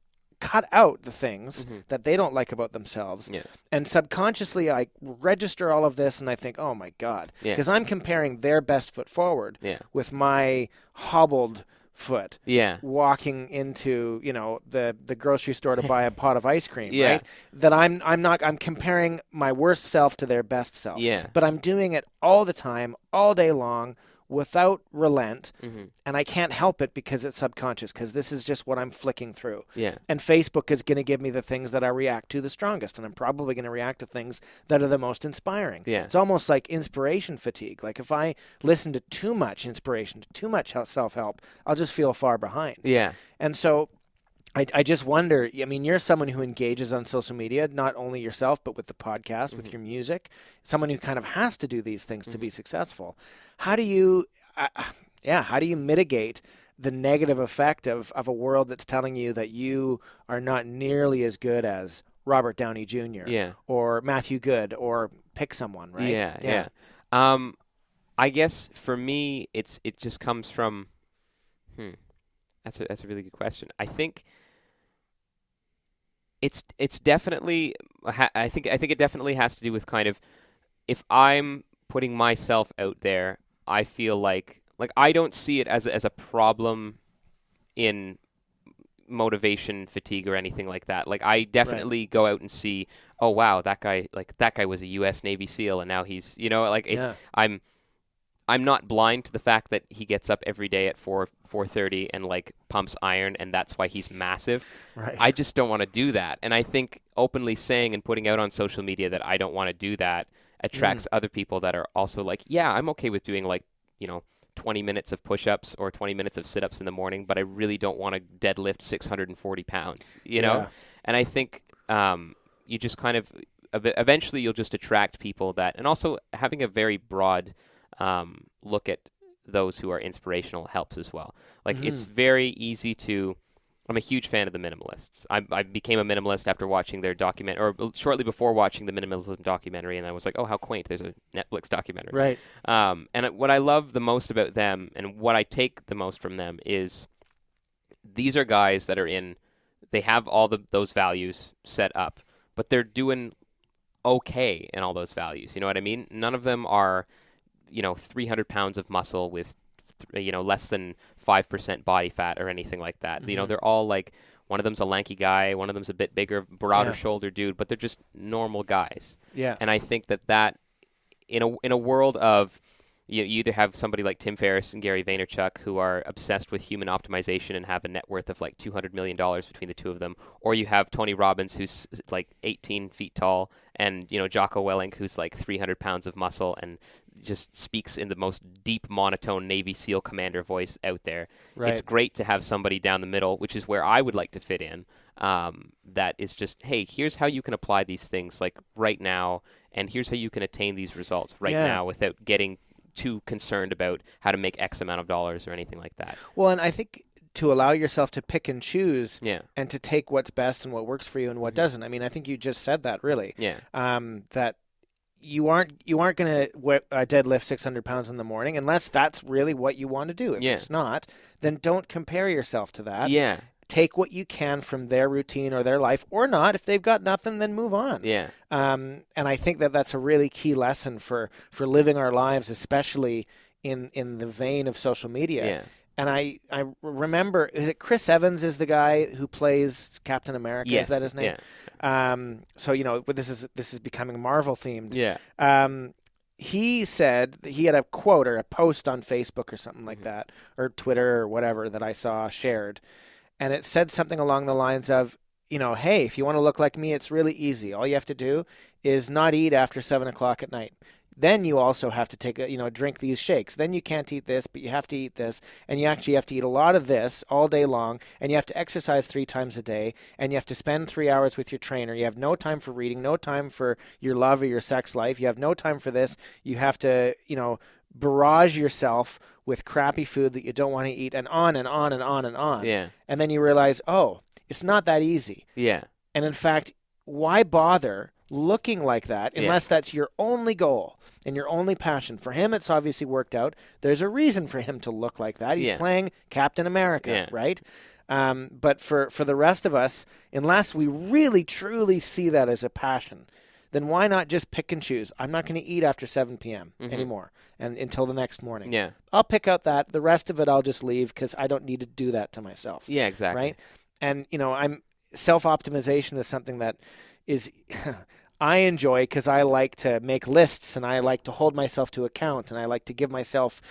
Speaker 3: cut out the things that they don't like about themselves. And subconsciously, I register all of this and I think, oh my God, because I'm comparing their best foot forward with my hobbled foot walking into, the grocery store to buy a pot of ice cream, right? That I'm comparing my worst self to their best self. But I'm doing it all the time, all day long, without relent, and I can't help it because it's subconscious, because this is just what I'm flicking through. And Facebook is going to give me the things that I react to the strongest, and I'm probably going to react to things that are the most inspiring. It's almost like inspiration fatigue. Like if I listen to too much inspiration, to too much self-help, I'll just feel far behind. And so I just wonder, I mean, you're someone who engages on social media, not only yourself, but with the podcast, with your music, someone who kind of has to do these things to be successful. How do you mitigate the negative effect of a world that's telling you that you are not nearly as good as Robert Downey Jr. Or Matthew Good, or pick someone, right?
Speaker 1: I guess for me, it just comes from, that's a really good question. I think it's definitely, I think it definitely has to do with kind of, if I'm putting myself out there, I feel like I don't see it as a problem in motivation fatigue or anything like that. Like I definitely go out and see, oh wow, that guy was a US Navy SEAL and now he's, like it's I'm not blind to the fact that he gets up every day at 4:30 and like pumps iron and that's why he's massive.
Speaker 3: Right.
Speaker 1: I just don't want to do that. And I think openly saying and putting out on social media that I don't want to do that attracts other people that are also like, yeah, I'm okay with doing like, 20 minutes of push-ups or 20 minutes of sit-ups in the morning, but I really don't want to deadlift 640 pounds, know? And I think you just kind of, eventually you'll just attract people that, and also having a very broad look at those who are inspirational helps as well. Like it's very easy to, I'm a huge fan of the minimalists. I became a minimalist after watching their or shortly before watching the minimalism documentary, and I was like, oh, how quaint, there's a Netflix documentary.
Speaker 3: Right.
Speaker 1: And what I love the most about them, and what I take the most from them, is these are guys that they have all those values set up, but they're doing okay in all those values. You know what I mean? None of them are, 300 pounds of muscle with less than 5% body fat or anything like that. They're all like, one of them's a lanky guy, one of them's a bit bigger, broader shoulder dude, but they're just normal guys.
Speaker 3: Yeah.
Speaker 1: And I think that in a world of, you either have somebody like Tim Ferriss and Gary Vaynerchuk who are obsessed with human optimization and have a net worth of like $200 million between the two of them, or you have Tony Robbins who's like 18 feet tall, and Jocko Willink who's like 300 pounds of muscle and just speaks in the most deep monotone Navy SEAL commander voice out there. Right. It's great to have somebody down the middle, which is where I would like to fit in, that is just, hey, here's how you can apply these things like right now, and here's how you can attain these results right now without getting too concerned about how to make X amount of dollars or anything like that.
Speaker 3: Well, and I think to allow yourself to pick and choose and to take what's best and what works for you and what doesn't. I mean, I think you just said that really.
Speaker 1: Yeah.
Speaker 3: That you aren't going to deadlift 600 pounds in the morning unless that's really what you want to do. If it's not, then don't compare yourself to that.
Speaker 1: Yeah.
Speaker 3: Take what you can from their routine or their life, or not. If they've got nothing, then move on.
Speaker 1: Yeah.
Speaker 3: And I think that's a really key lesson for living our lives, especially in the vein of social media.
Speaker 1: Yeah.
Speaker 3: And I remember, is it Chris Evans is the guy who plays Captain America?
Speaker 1: Yes.
Speaker 3: Is that his name?
Speaker 1: Yeah.
Speaker 3: So this is becoming Marvel themed.
Speaker 1: Yeah.
Speaker 3: He said that he had a quote or a post on Facebook or something like that, or Twitter or whatever that I saw shared. And it said something along the lines of, hey, if you want to look like me, it's really easy. All you have to do is not eat after 7 o'clock at night. Then you also have to take drink these shakes. Then you can't eat this, but you have to eat this. And you actually have to eat a lot of this all day long. And you have to exercise 3 times a day. And you have to spend 3 hours with your trainer. You have no time for reading, no time for your love or your sex life. You have no time for this. You have to, barrage yourself with crappy food that you don't want to eat, and on and on and on and on.
Speaker 1: Yeah.
Speaker 3: And then you realize, oh, it's not that easy.
Speaker 1: Yeah.
Speaker 3: And in fact, why bother looking like that unless that's your only goal and your only passion? For him, it's obviously worked out. There's a reason for him to look like that. He's playing Captain America, right? But for the rest of us, unless we really, truly see that as a passion, then why not just pick and choose? I'm not going to eat after 7 p.m. anymore and until the next morning.
Speaker 1: Yeah.
Speaker 3: I'll pick out that. The rest of it I'll just leave because I don't need to do that to myself.
Speaker 1: Yeah, exactly.
Speaker 3: Right? And, self-optimization is something that is I enjoy because I like to make lists and I like to hold myself to account and I like to give myself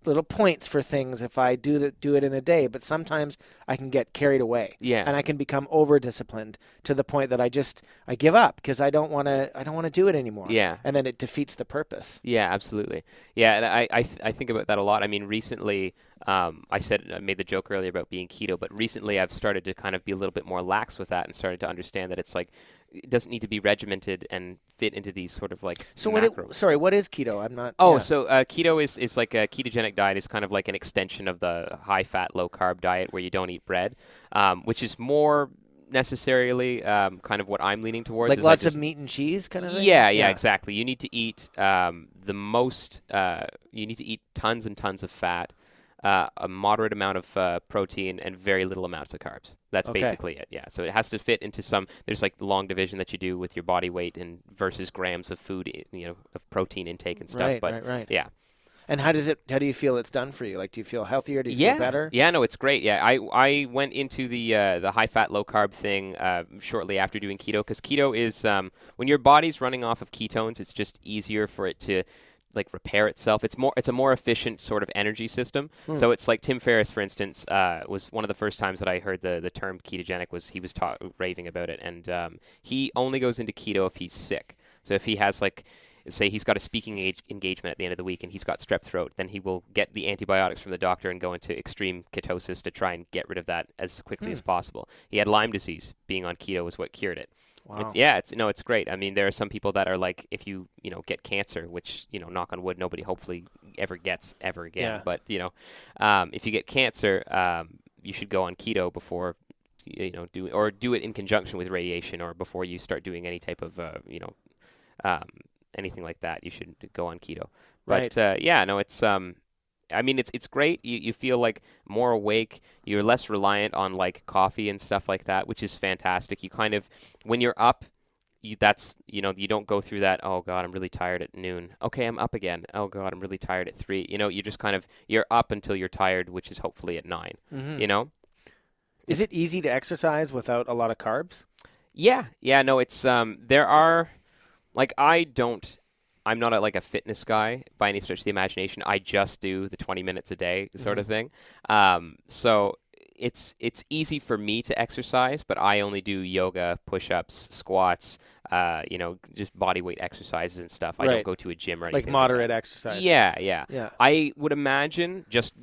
Speaker 3: little points for things if I do it in a day, but sometimes I can get carried away.
Speaker 1: Yeah.
Speaker 3: And I can become over disciplined to the point that I give up because I don't want to do it anymore.
Speaker 1: Yeah.
Speaker 3: And then it defeats the purpose.
Speaker 1: Yeah, absolutely. Yeah, and I think about that a lot. I mean, recently I made the joke earlier about being keto, but recently I've started to kind of be a little bit more lax with that and started to understand that it's like it doesn't need to be regimented and fit into these sort of like macros.
Speaker 3: What is keto? I'm not.
Speaker 1: So keto is like a ketogenic diet is kind of like an extension of the high fat, low carb diet where you don't eat bread, which is more necessarily kind of what I'm leaning towards.
Speaker 3: Like lots of meat and cheese kind of thing?
Speaker 1: Yeah, exactly. You need to eat you need to eat tons and tons of fat, a moderate amount of protein, and very little amounts of carbs. That's basically it, yeah. So it has to fit into there's like the long division that you do with your body weight and versus grams of food, of protein intake and stuff.
Speaker 3: Right.
Speaker 1: Yeah.
Speaker 3: And how do you feel it's done for you? Like, do you feel healthier? Do you feel better?
Speaker 1: Yeah, no, it's great. Yeah, I went into the high fat, low carb thing shortly after doing keto, because keto is when your body's running off of ketones, it's just easier for it to like repair itself. It's a more efficient sort of energy system. So it's like Tim Ferriss, for instance, was one of the first times that I heard the term ketogenic. He was raving about it, and he only goes into keto if he's sick. So if he has like, say he's got a speaking engagement at the end of the week and he's got strep throat, then he will get the antibiotics from the doctor and go into extreme ketosis to try and get rid of that as quickly as possible. He had Lyme disease. Being on keto was what cured it.
Speaker 3: Wow.
Speaker 1: It's great. I mean, there are some people that are like, if you get cancer, which, knock on wood, nobody hopefully ever gets ever again.
Speaker 3: Yeah.
Speaker 1: But, if you get cancer, you should go on keto before, do it in conjunction with radiation, or before you start doing any type of, anything like that. You should go on keto. But,
Speaker 3: Right.
Speaker 1: it's great. You feel like more awake. You're less reliant on like coffee and stuff like that, which is fantastic. You kind of, when you're up, you don't go through that, oh God, I'm really tired at noon. Okay, I'm up again. Oh God, I'm really tired at 3. You just kind of, you're up until you're tired, which is hopefully at 9,
Speaker 3: Is it easy to exercise without a lot of carbs?
Speaker 1: Yeah. No, it's, there are, like, I'm not like a fitness guy by any stretch of the imagination. I just do the 20 minutes a day sort of thing. So it's easy for me to exercise, but I only do yoga, push-ups, squats, just body weight exercises and stuff. I don't go to a gym or anything.
Speaker 3: Like moderate exercise.
Speaker 1: Yeah. I would imagine, just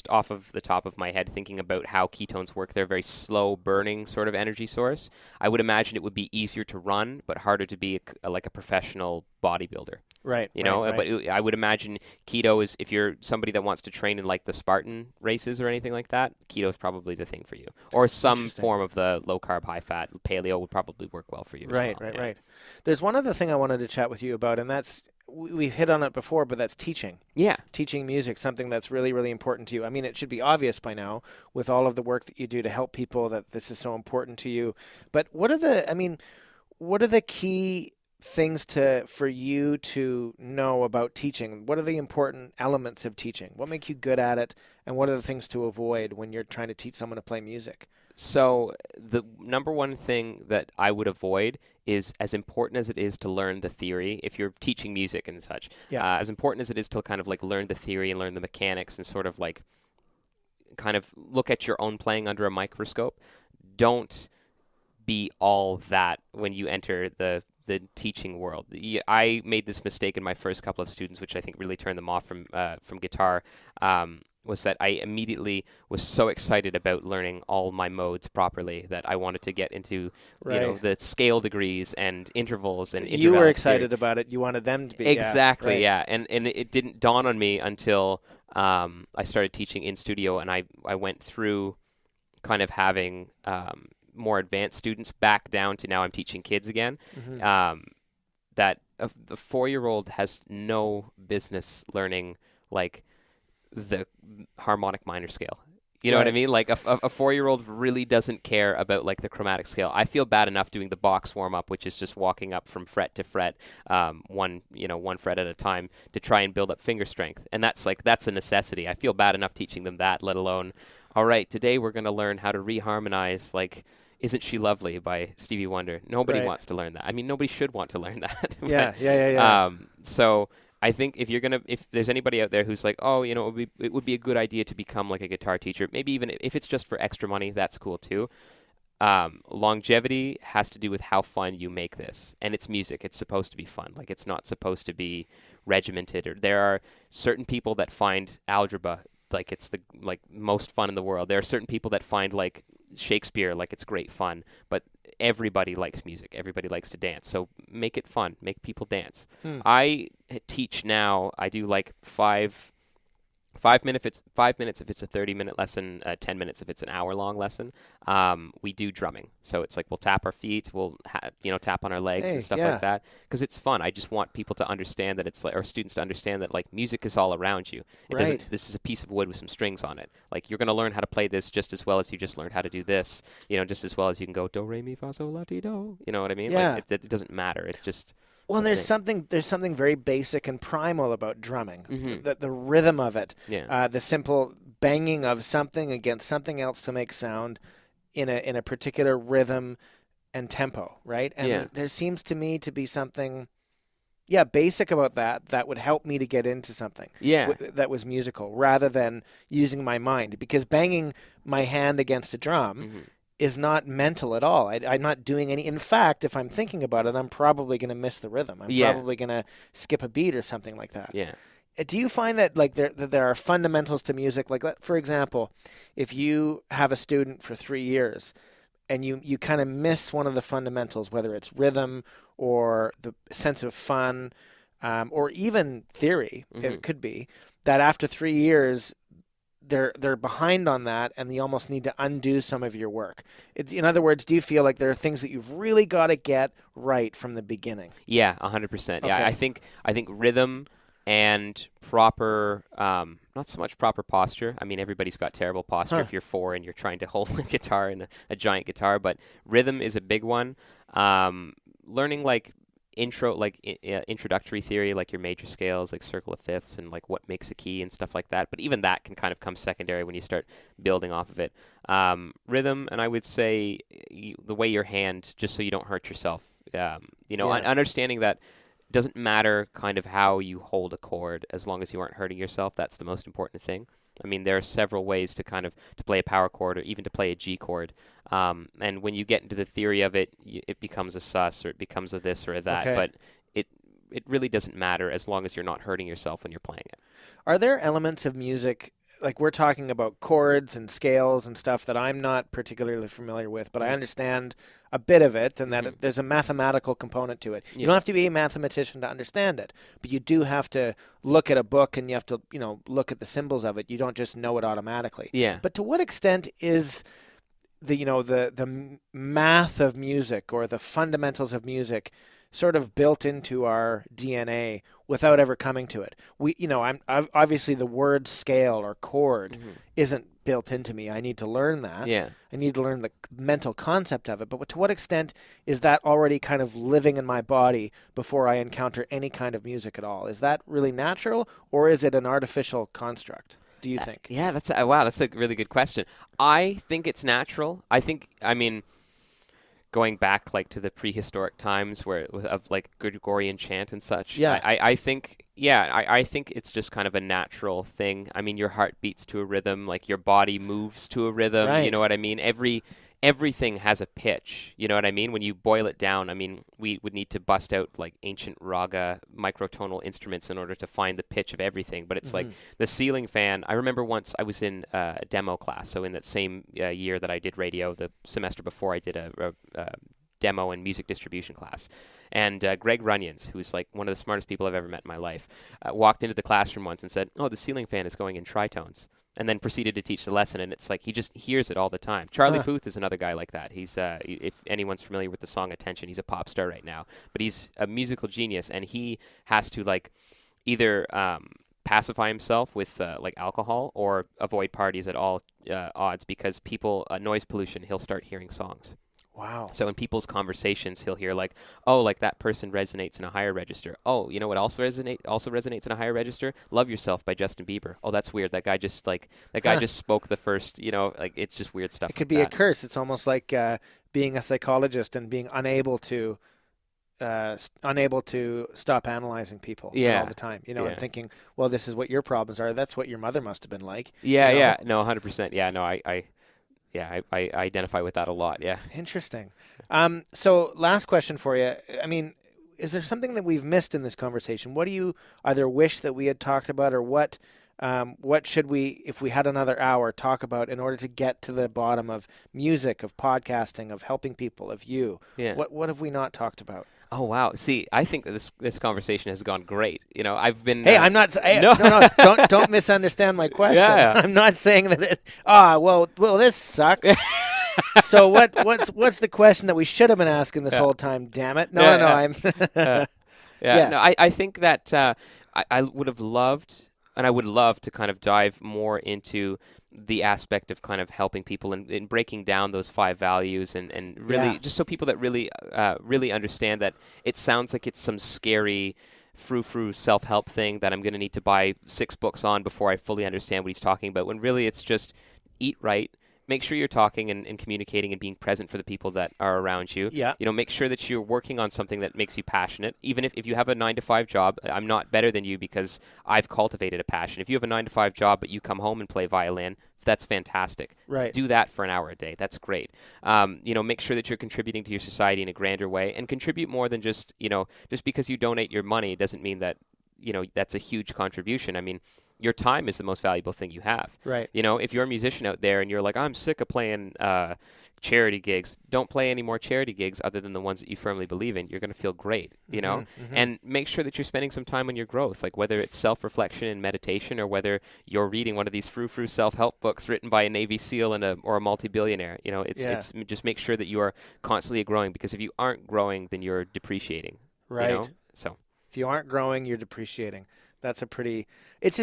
Speaker 1: off of the top of my head, thinking about how ketones work, they're a very slow burning sort of energy source. I would imagine it would be easier to run, but harder to be like a professional bodybuilder.
Speaker 3: Right.
Speaker 1: But I would imagine keto is, if you're somebody that wants to train in like the Spartan races or anything like that, keto is probably the thing for you. Or some form of the low carb, high fat, paleo would probably work well for you as well.
Speaker 3: Right. There's one other thing I wanted to chat with you about, and that's, we've hit on it before, but that's teaching.
Speaker 1: Yeah.
Speaker 3: Teaching music, something that's really, really important to you. I mean, it should be obvious by now with all of the work that you do to help people that this is so important to you. But what are the key things for you to know about teaching? What are the important elements of teaching? What make you good at it? And what are the things to avoid when you're trying to teach someone to play music?
Speaker 1: So the number one thing that I would avoid is, as important as it is to learn the theory, if you're teaching music and such, as important as it is to kind of like learn the theory and learn the mechanics and sort of like kind of look at your own playing under a microscope, don't be all that when you enter the teaching world. I made this mistake in my first couple of students, which I think really turned them off from guitar, was that I immediately was so excited about learning all my modes properly that I wanted to get into the scale degrees and intervals and
Speaker 3: you were excited about it. You wanted them to be.
Speaker 1: Exactly, yeah. And it didn't dawn on me until I started teaching in studio, and I went through kind of having more advanced students back down to now I'm teaching kids again. That a 4-year-old has no business learning like the harmonic minor scale. You know what I mean? Like a 4-year-old really doesn't care about like the chromatic scale. I feel bad enough doing the box warm up, which is just walking up from fret to fret, one fret at a time to try and build up finger strength. And that's a necessity. I feel bad enough teaching them that, let alone, all right, today we're going to learn how to reharmonize like Isn't She Lovely by Stevie Wonder. Nobody wants to learn that. I mean, nobody should want to learn that. But,
Speaker 3: Yeah.
Speaker 1: So I think if there's anybody out there who's like, oh, it would be a good idea to become like a guitar teacher, maybe even if it's just for extra money, that's cool too. Longevity has to do with how fun you make this, and it's music. It's supposed to be fun. Like, it's not supposed to be regimented. Or there are certain people that find algebra like it's the most fun in the world. There are certain people that find like Shakespeare like it's great fun, but everybody likes music. Everybody likes to dance. So make it fun. Make people dance. I teach now. I do like 5 minutes if it's a 30-minute lesson, 10 minutes if it's an hour-long lesson. We do drumming. So it's like we'll tap our feet, we'll tap on our legs and stuff like that, because it's fun. I just want people to understand that it's like, or students to understand that like music is all around you. This is a piece of wood with some strings on it. Like, you're going to learn how to play this just as well as you just learned how to do this, just as well as you can go do, re, mi, fa, sol, la, ti, do. You know what I mean?
Speaker 3: Yeah.
Speaker 1: Like, it doesn't matter. It's just...
Speaker 3: Well, there's something very basic and primal about drumming. The rhythm of it, the simple banging of something against something else to make sound in a particular rhythm and tempo, right? And there seems to me to be something basic about that would help me to get into something that was musical rather than using my mind, because banging my hand against a drum is not mental at all. I'm not doing any. In fact, if I'm thinking about it, I'm probably going to miss the rhythm. I'm probably going to skip a beat or something like that.
Speaker 1: Yeah.
Speaker 3: Do you find that there are fundamentals to music? Like, for example, if you have a student for 3 years and you kind of miss one of the fundamentals, whether it's rhythm or the sense of fun, or even theory, it could be that after 3 years, they're behind on that, and you almost need to undo some of your work. In other words, do you feel like there are things that you've really got to get right from the beginning?
Speaker 1: Yeah, 100%.
Speaker 3: Okay.
Speaker 1: Yeah, I think rhythm and proper, not so much proper posture. I mean, everybody's got terrible posture if you're 4 and you're trying to hold a guitar and a giant guitar, but rhythm is a big one. Learning introductory theory, like your major scales, like circle of fifths, and like what makes a key and stuff like that. But even that can kind of come secondary when you start building off of it. Rhythm, and I would say the way your hand, just so you don't hurt yourself. Understanding that doesn't matter kind of how you hold a chord as long as you aren't hurting yourself. That's the most important thing. I mean, there are several ways to play a power chord or even to play a G chord. And when you get into the theory of it, it becomes a sus or it becomes a this or a that. Okay. But it really doesn't matter as long as you're not hurting yourself when you're playing it.
Speaker 3: Are there elements of music, like we're talking about chords and scales and stuff that I'm not particularly familiar with, but I understand a bit of it, and that there's a mathematical component to it. You don't have to be a mathematician to understand it, but you do have to look at a book and you have to, look at the symbols of it. You don't just know it automatically.
Speaker 1: Yeah.
Speaker 3: But to what extent is the math of music or the fundamentals of music sort of built into our DNA without ever coming to it? Obviously the word scale or chord isn't built into me. I need to learn that.
Speaker 1: Yeah.
Speaker 3: I need to learn the mental concept of it. But to what extent is that already kind of living in my body before I encounter any kind of music at all? Is that really natural, or is it an artificial construct, do you think?
Speaker 1: Yeah, that's a really good question. I think it's natural. Going back like to the prehistoric times of like Gregorian chant and such.
Speaker 3: Yeah.
Speaker 1: I think it's just kind of a natural thing. I mean, your heart beats to a rhythm, like your body moves to a rhythm.
Speaker 3: Right.
Speaker 1: You know what I mean? Everything has a pitch. You know what I mean? When you boil it down, I mean, we would need to bust out like ancient raga microtonal instruments in order to find the pitch of everything. But it's like the ceiling fan. I remember once I was in a demo class. So in that same year that I did radio, the semester before, I did a demo and music distribution class. And Greg Runyons, who's like one of the smartest people I've ever met in my life, walked into the classroom once and said, "Oh, the ceiling fan is going in tritones." And then proceeded to teach the lesson, and it's like he just hears it all the time. Charlie Puth is another guy like that. He's, if anyone's familiar with the song Attention, he's a pop star right now. But he's a musical genius, and he has to like either pacify himself with like alcohol or avoid parties at all odds, because noise pollution, he'll start hearing songs.
Speaker 3: Wow.
Speaker 1: So in people's conversations, he'll hear like, oh, like that person resonates in a higher register. Oh, you know what also resonates in a higher register? Love Yourself by Justin Bieber. Oh, that's weird. That guy just spoke the first, like it's just weird stuff.
Speaker 3: It could be a curse. It's almost like being a psychologist and being unable to stop analyzing people all the time, and thinking, well, this is what your problems are. That's what your mother must have been like.
Speaker 1: Yeah. No, 100%. Yeah, no, I identify with that a lot, yeah.
Speaker 3: Interesting. So last question for you. I mean, is there something that we've missed in this conversation? What do you either wish that we had talked about, or what should we, if we had another hour, talk about in order to get to the bottom of music, of podcasting, of helping people, of you?
Speaker 1: Yeah.
Speaker 3: What have we not talked about?
Speaker 1: Oh, wow. See, I think that this conversation has gone great. I've been...
Speaker 3: Hey, I'm not... No, don't misunderstand my question.
Speaker 1: Yeah.
Speaker 3: I'm not saying that it... well, this sucks. So what's the question that we should have been asking this whole time, damn it? No, I'm...
Speaker 1: No, I think that I would have loved and I would love to kind of dive more into the aspect of kind of helping people and breaking down those 5 values and really just so people that really understand that it sounds like it's some scary frou-frou self-help thing that I'm going to need to buy 6 books on before I fully understand what he's talking about, when really it's just eat right. Make sure you're talking and communicating and being present for the people that are around you.
Speaker 3: Yeah.
Speaker 1: Make sure that you're working on something that makes you passionate. Even if you have a 9-to-5 job, I'm not better than you because I've cultivated a passion. If you have a 9-to-5 job but you come home and play violin, that's fantastic.
Speaker 3: Right.
Speaker 1: Do that for an hour a day. That's great. Make sure that you're contributing to your society in a grander way, and contribute more than just because you donate your money doesn't mean that, that's a huge contribution. I mean, your time is the most valuable thing you have.
Speaker 3: Right.
Speaker 1: If you're a musician out there and you're like, I'm sick of playing charity gigs, don't play any more charity gigs other than the ones that you firmly believe in. You're going to feel great, and make sure that you're spending some time on your growth, like whether it's self-reflection and meditation or whether you're reading one of these frou-frou self-help books written by a Navy SEAL or a multi-billionaire. It's just make sure that you are constantly growing, because if you aren't growing, then you're depreciating.
Speaker 3: Right.
Speaker 1: So
Speaker 3: if you aren't growing, you're depreciating. That's a pretty. It's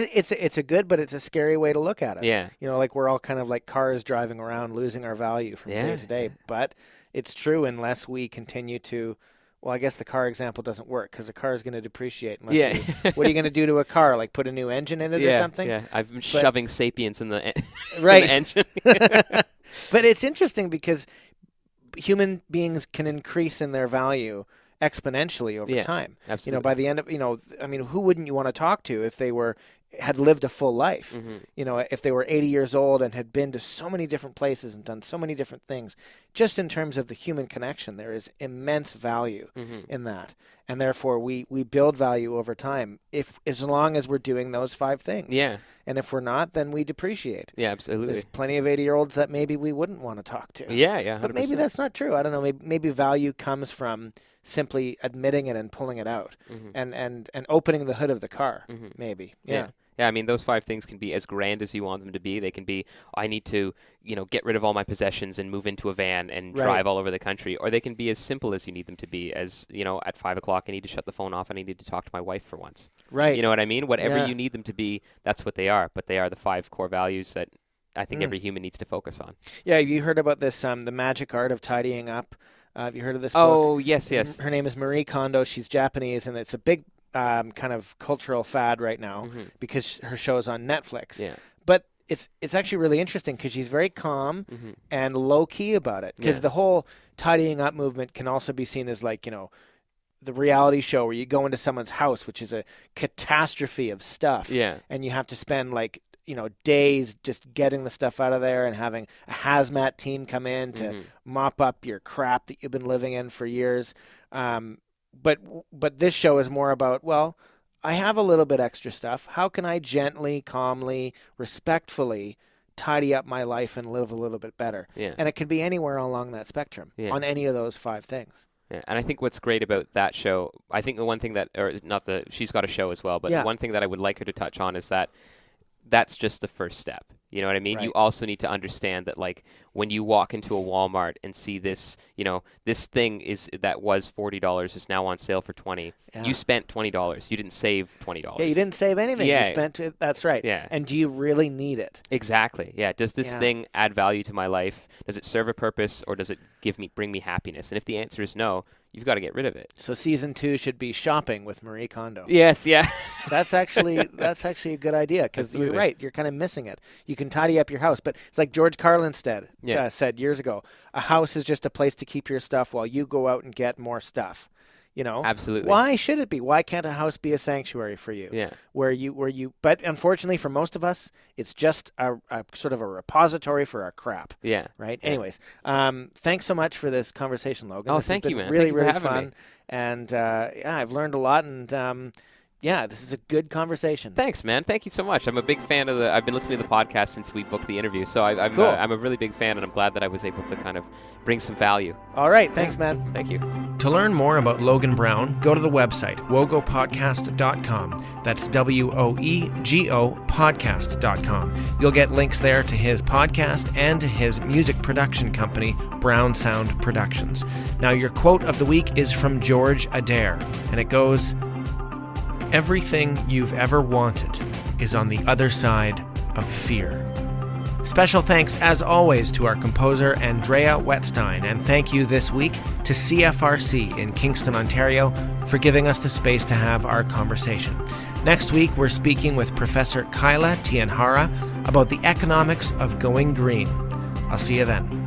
Speaker 3: a good, but it's a scary way to look at it.
Speaker 1: Yeah.
Speaker 3: Like we're all kind of like cars driving around, losing our value from day to day. But it's true unless we continue to. Well, I guess the car example doesn't work because the car is going to depreciate. Unless what are you going to do to a car? Like put a new engine in it or something?
Speaker 1: Yeah. I've been shoving Sapiens in the in
Speaker 3: right.
Speaker 1: the engine.
Speaker 3: But it's interesting because human beings can increase in their value exponentially over time.
Speaker 1: Absolutely.
Speaker 3: By the end of, who wouldn't you want to talk to if they had lived a full life? If they were 80 years old and had been to so many different places and done so many different things, just in terms of the human connection, there is immense value in that. And therefore we build value over time as long as we're doing those 5 things.
Speaker 1: Yeah.
Speaker 3: And if we're not, then we depreciate.
Speaker 1: Yeah, absolutely.
Speaker 3: There's plenty of 80-year-olds that maybe we wouldn't want to talk to.
Speaker 1: Yeah, 100%.
Speaker 3: But maybe that's not true. I don't know. Maybe value comes from simply admitting it and pulling it out and opening the hood of the car, maybe. Yeah.
Speaker 1: Yeah, I mean, those 5 things can be as grand as you want them to be. They can be, I need to, get rid of all my possessions and move into a van and drive all over the country. Or they can be as simple as you need them to be, as, at 5 o'clock, I need to shut the phone off and I need to talk to my wife for once.
Speaker 3: Right.
Speaker 1: You know what I mean? Whatever you need them to be, that's what they are. But they are the 5 core values that I think every human needs to focus on. Yeah,
Speaker 3: you heard about this, the magic art of tidying up. Have you heard of this book?
Speaker 1: Oh, yes.
Speaker 3: Her name is Marie Kondo. She's Japanese, and it's a big kind of cultural fad right now because her show is on Netflix.
Speaker 1: Yeah.
Speaker 3: But it's actually really interesting because she's very calm and low-key about it, because the whole tidying up movement can also be seen as like, the reality show where you go into someone's house, which is a catastrophe of stuff.
Speaker 1: Yeah.
Speaker 3: And you have to spend like, days just getting the stuff out of there and having a hazmat team come in to mop up your crap that you've been living in for years. But this show is more about, well, I have a little bit extra stuff. How can I gently, calmly, respectfully tidy up my life and live a little bit better?
Speaker 1: Yeah.
Speaker 3: And it could be anywhere along that spectrum on any of those 5 things.
Speaker 1: Yeah, and I think what's great about that show, I think the one thing that, she's got a show as well, but the one thing that I would like her to touch on is that that's just the first step. You know what I mean? Right. You also need to understand that, like, when you walk into a Walmart and see this, this thing that was $40 is now on sale for $20. Yeah. You spent $20. You didn't save $20.
Speaker 3: Yeah, you didn't save anything.
Speaker 1: Yeah.
Speaker 3: You spent it. That's right.
Speaker 1: Yeah.
Speaker 3: And do you really need it?
Speaker 1: Exactly. Yeah. Does this thing add value to my life? Does it serve a purpose, or does it bring me happiness? And if the answer is no, you've got to get rid of it.
Speaker 3: So season 2 should be shopping with Marie Kondo.
Speaker 1: Yes. Yeah.
Speaker 3: That's actually a good idea, because you're right. You're kind of missing it. You can tidy up your house, but it's like George Carlin said years ago, a house is just a place to keep your stuff while you go out and get more stuff.
Speaker 1: Absolutely.
Speaker 3: Why should it be? Why can't a house be a sanctuary for you?
Speaker 1: Yeah.
Speaker 3: Where you but unfortunately for most of us, it's just a sort of a repository for our crap.
Speaker 1: Yeah.
Speaker 3: Right?
Speaker 1: Yeah.
Speaker 3: Anyways, thanks so much for this conversation, Logan.
Speaker 1: Oh,
Speaker 3: this
Speaker 1: thank
Speaker 3: has
Speaker 1: you,
Speaker 3: been
Speaker 1: man.
Speaker 3: Really,
Speaker 1: thank you
Speaker 3: really
Speaker 1: for having
Speaker 3: fun.
Speaker 1: Me.
Speaker 3: And I've learned a lot, and this is a good conversation.
Speaker 1: Thanks, man. Thank you so much. I'm a big fan of I've been listening to the podcast since we booked the interview, so I'm
Speaker 3: cool.
Speaker 1: I'm a really big fan, and I'm glad that I was able to kind of bring some value.
Speaker 3: All right. Thanks, man.
Speaker 1: Thank you.
Speaker 2: To learn more about Logan Brown, go to the website, wogopodcast.com. That's WOEGO podcast.com. You'll get links there to his podcast and to his music production company, Brown Sound Productions. Now, your quote of the week is from George Adair, and it goes, "Everything you've ever wanted is on the other side of fear. Special thanks, as always, to our composer, Andrea Wetstein, and thank you this week to CFRC in Kingston, Ontario, for giving us the space to have our conversation. Next week, we're speaking with Professor Kyla Tianhara about the economics of going green. I'll see you then.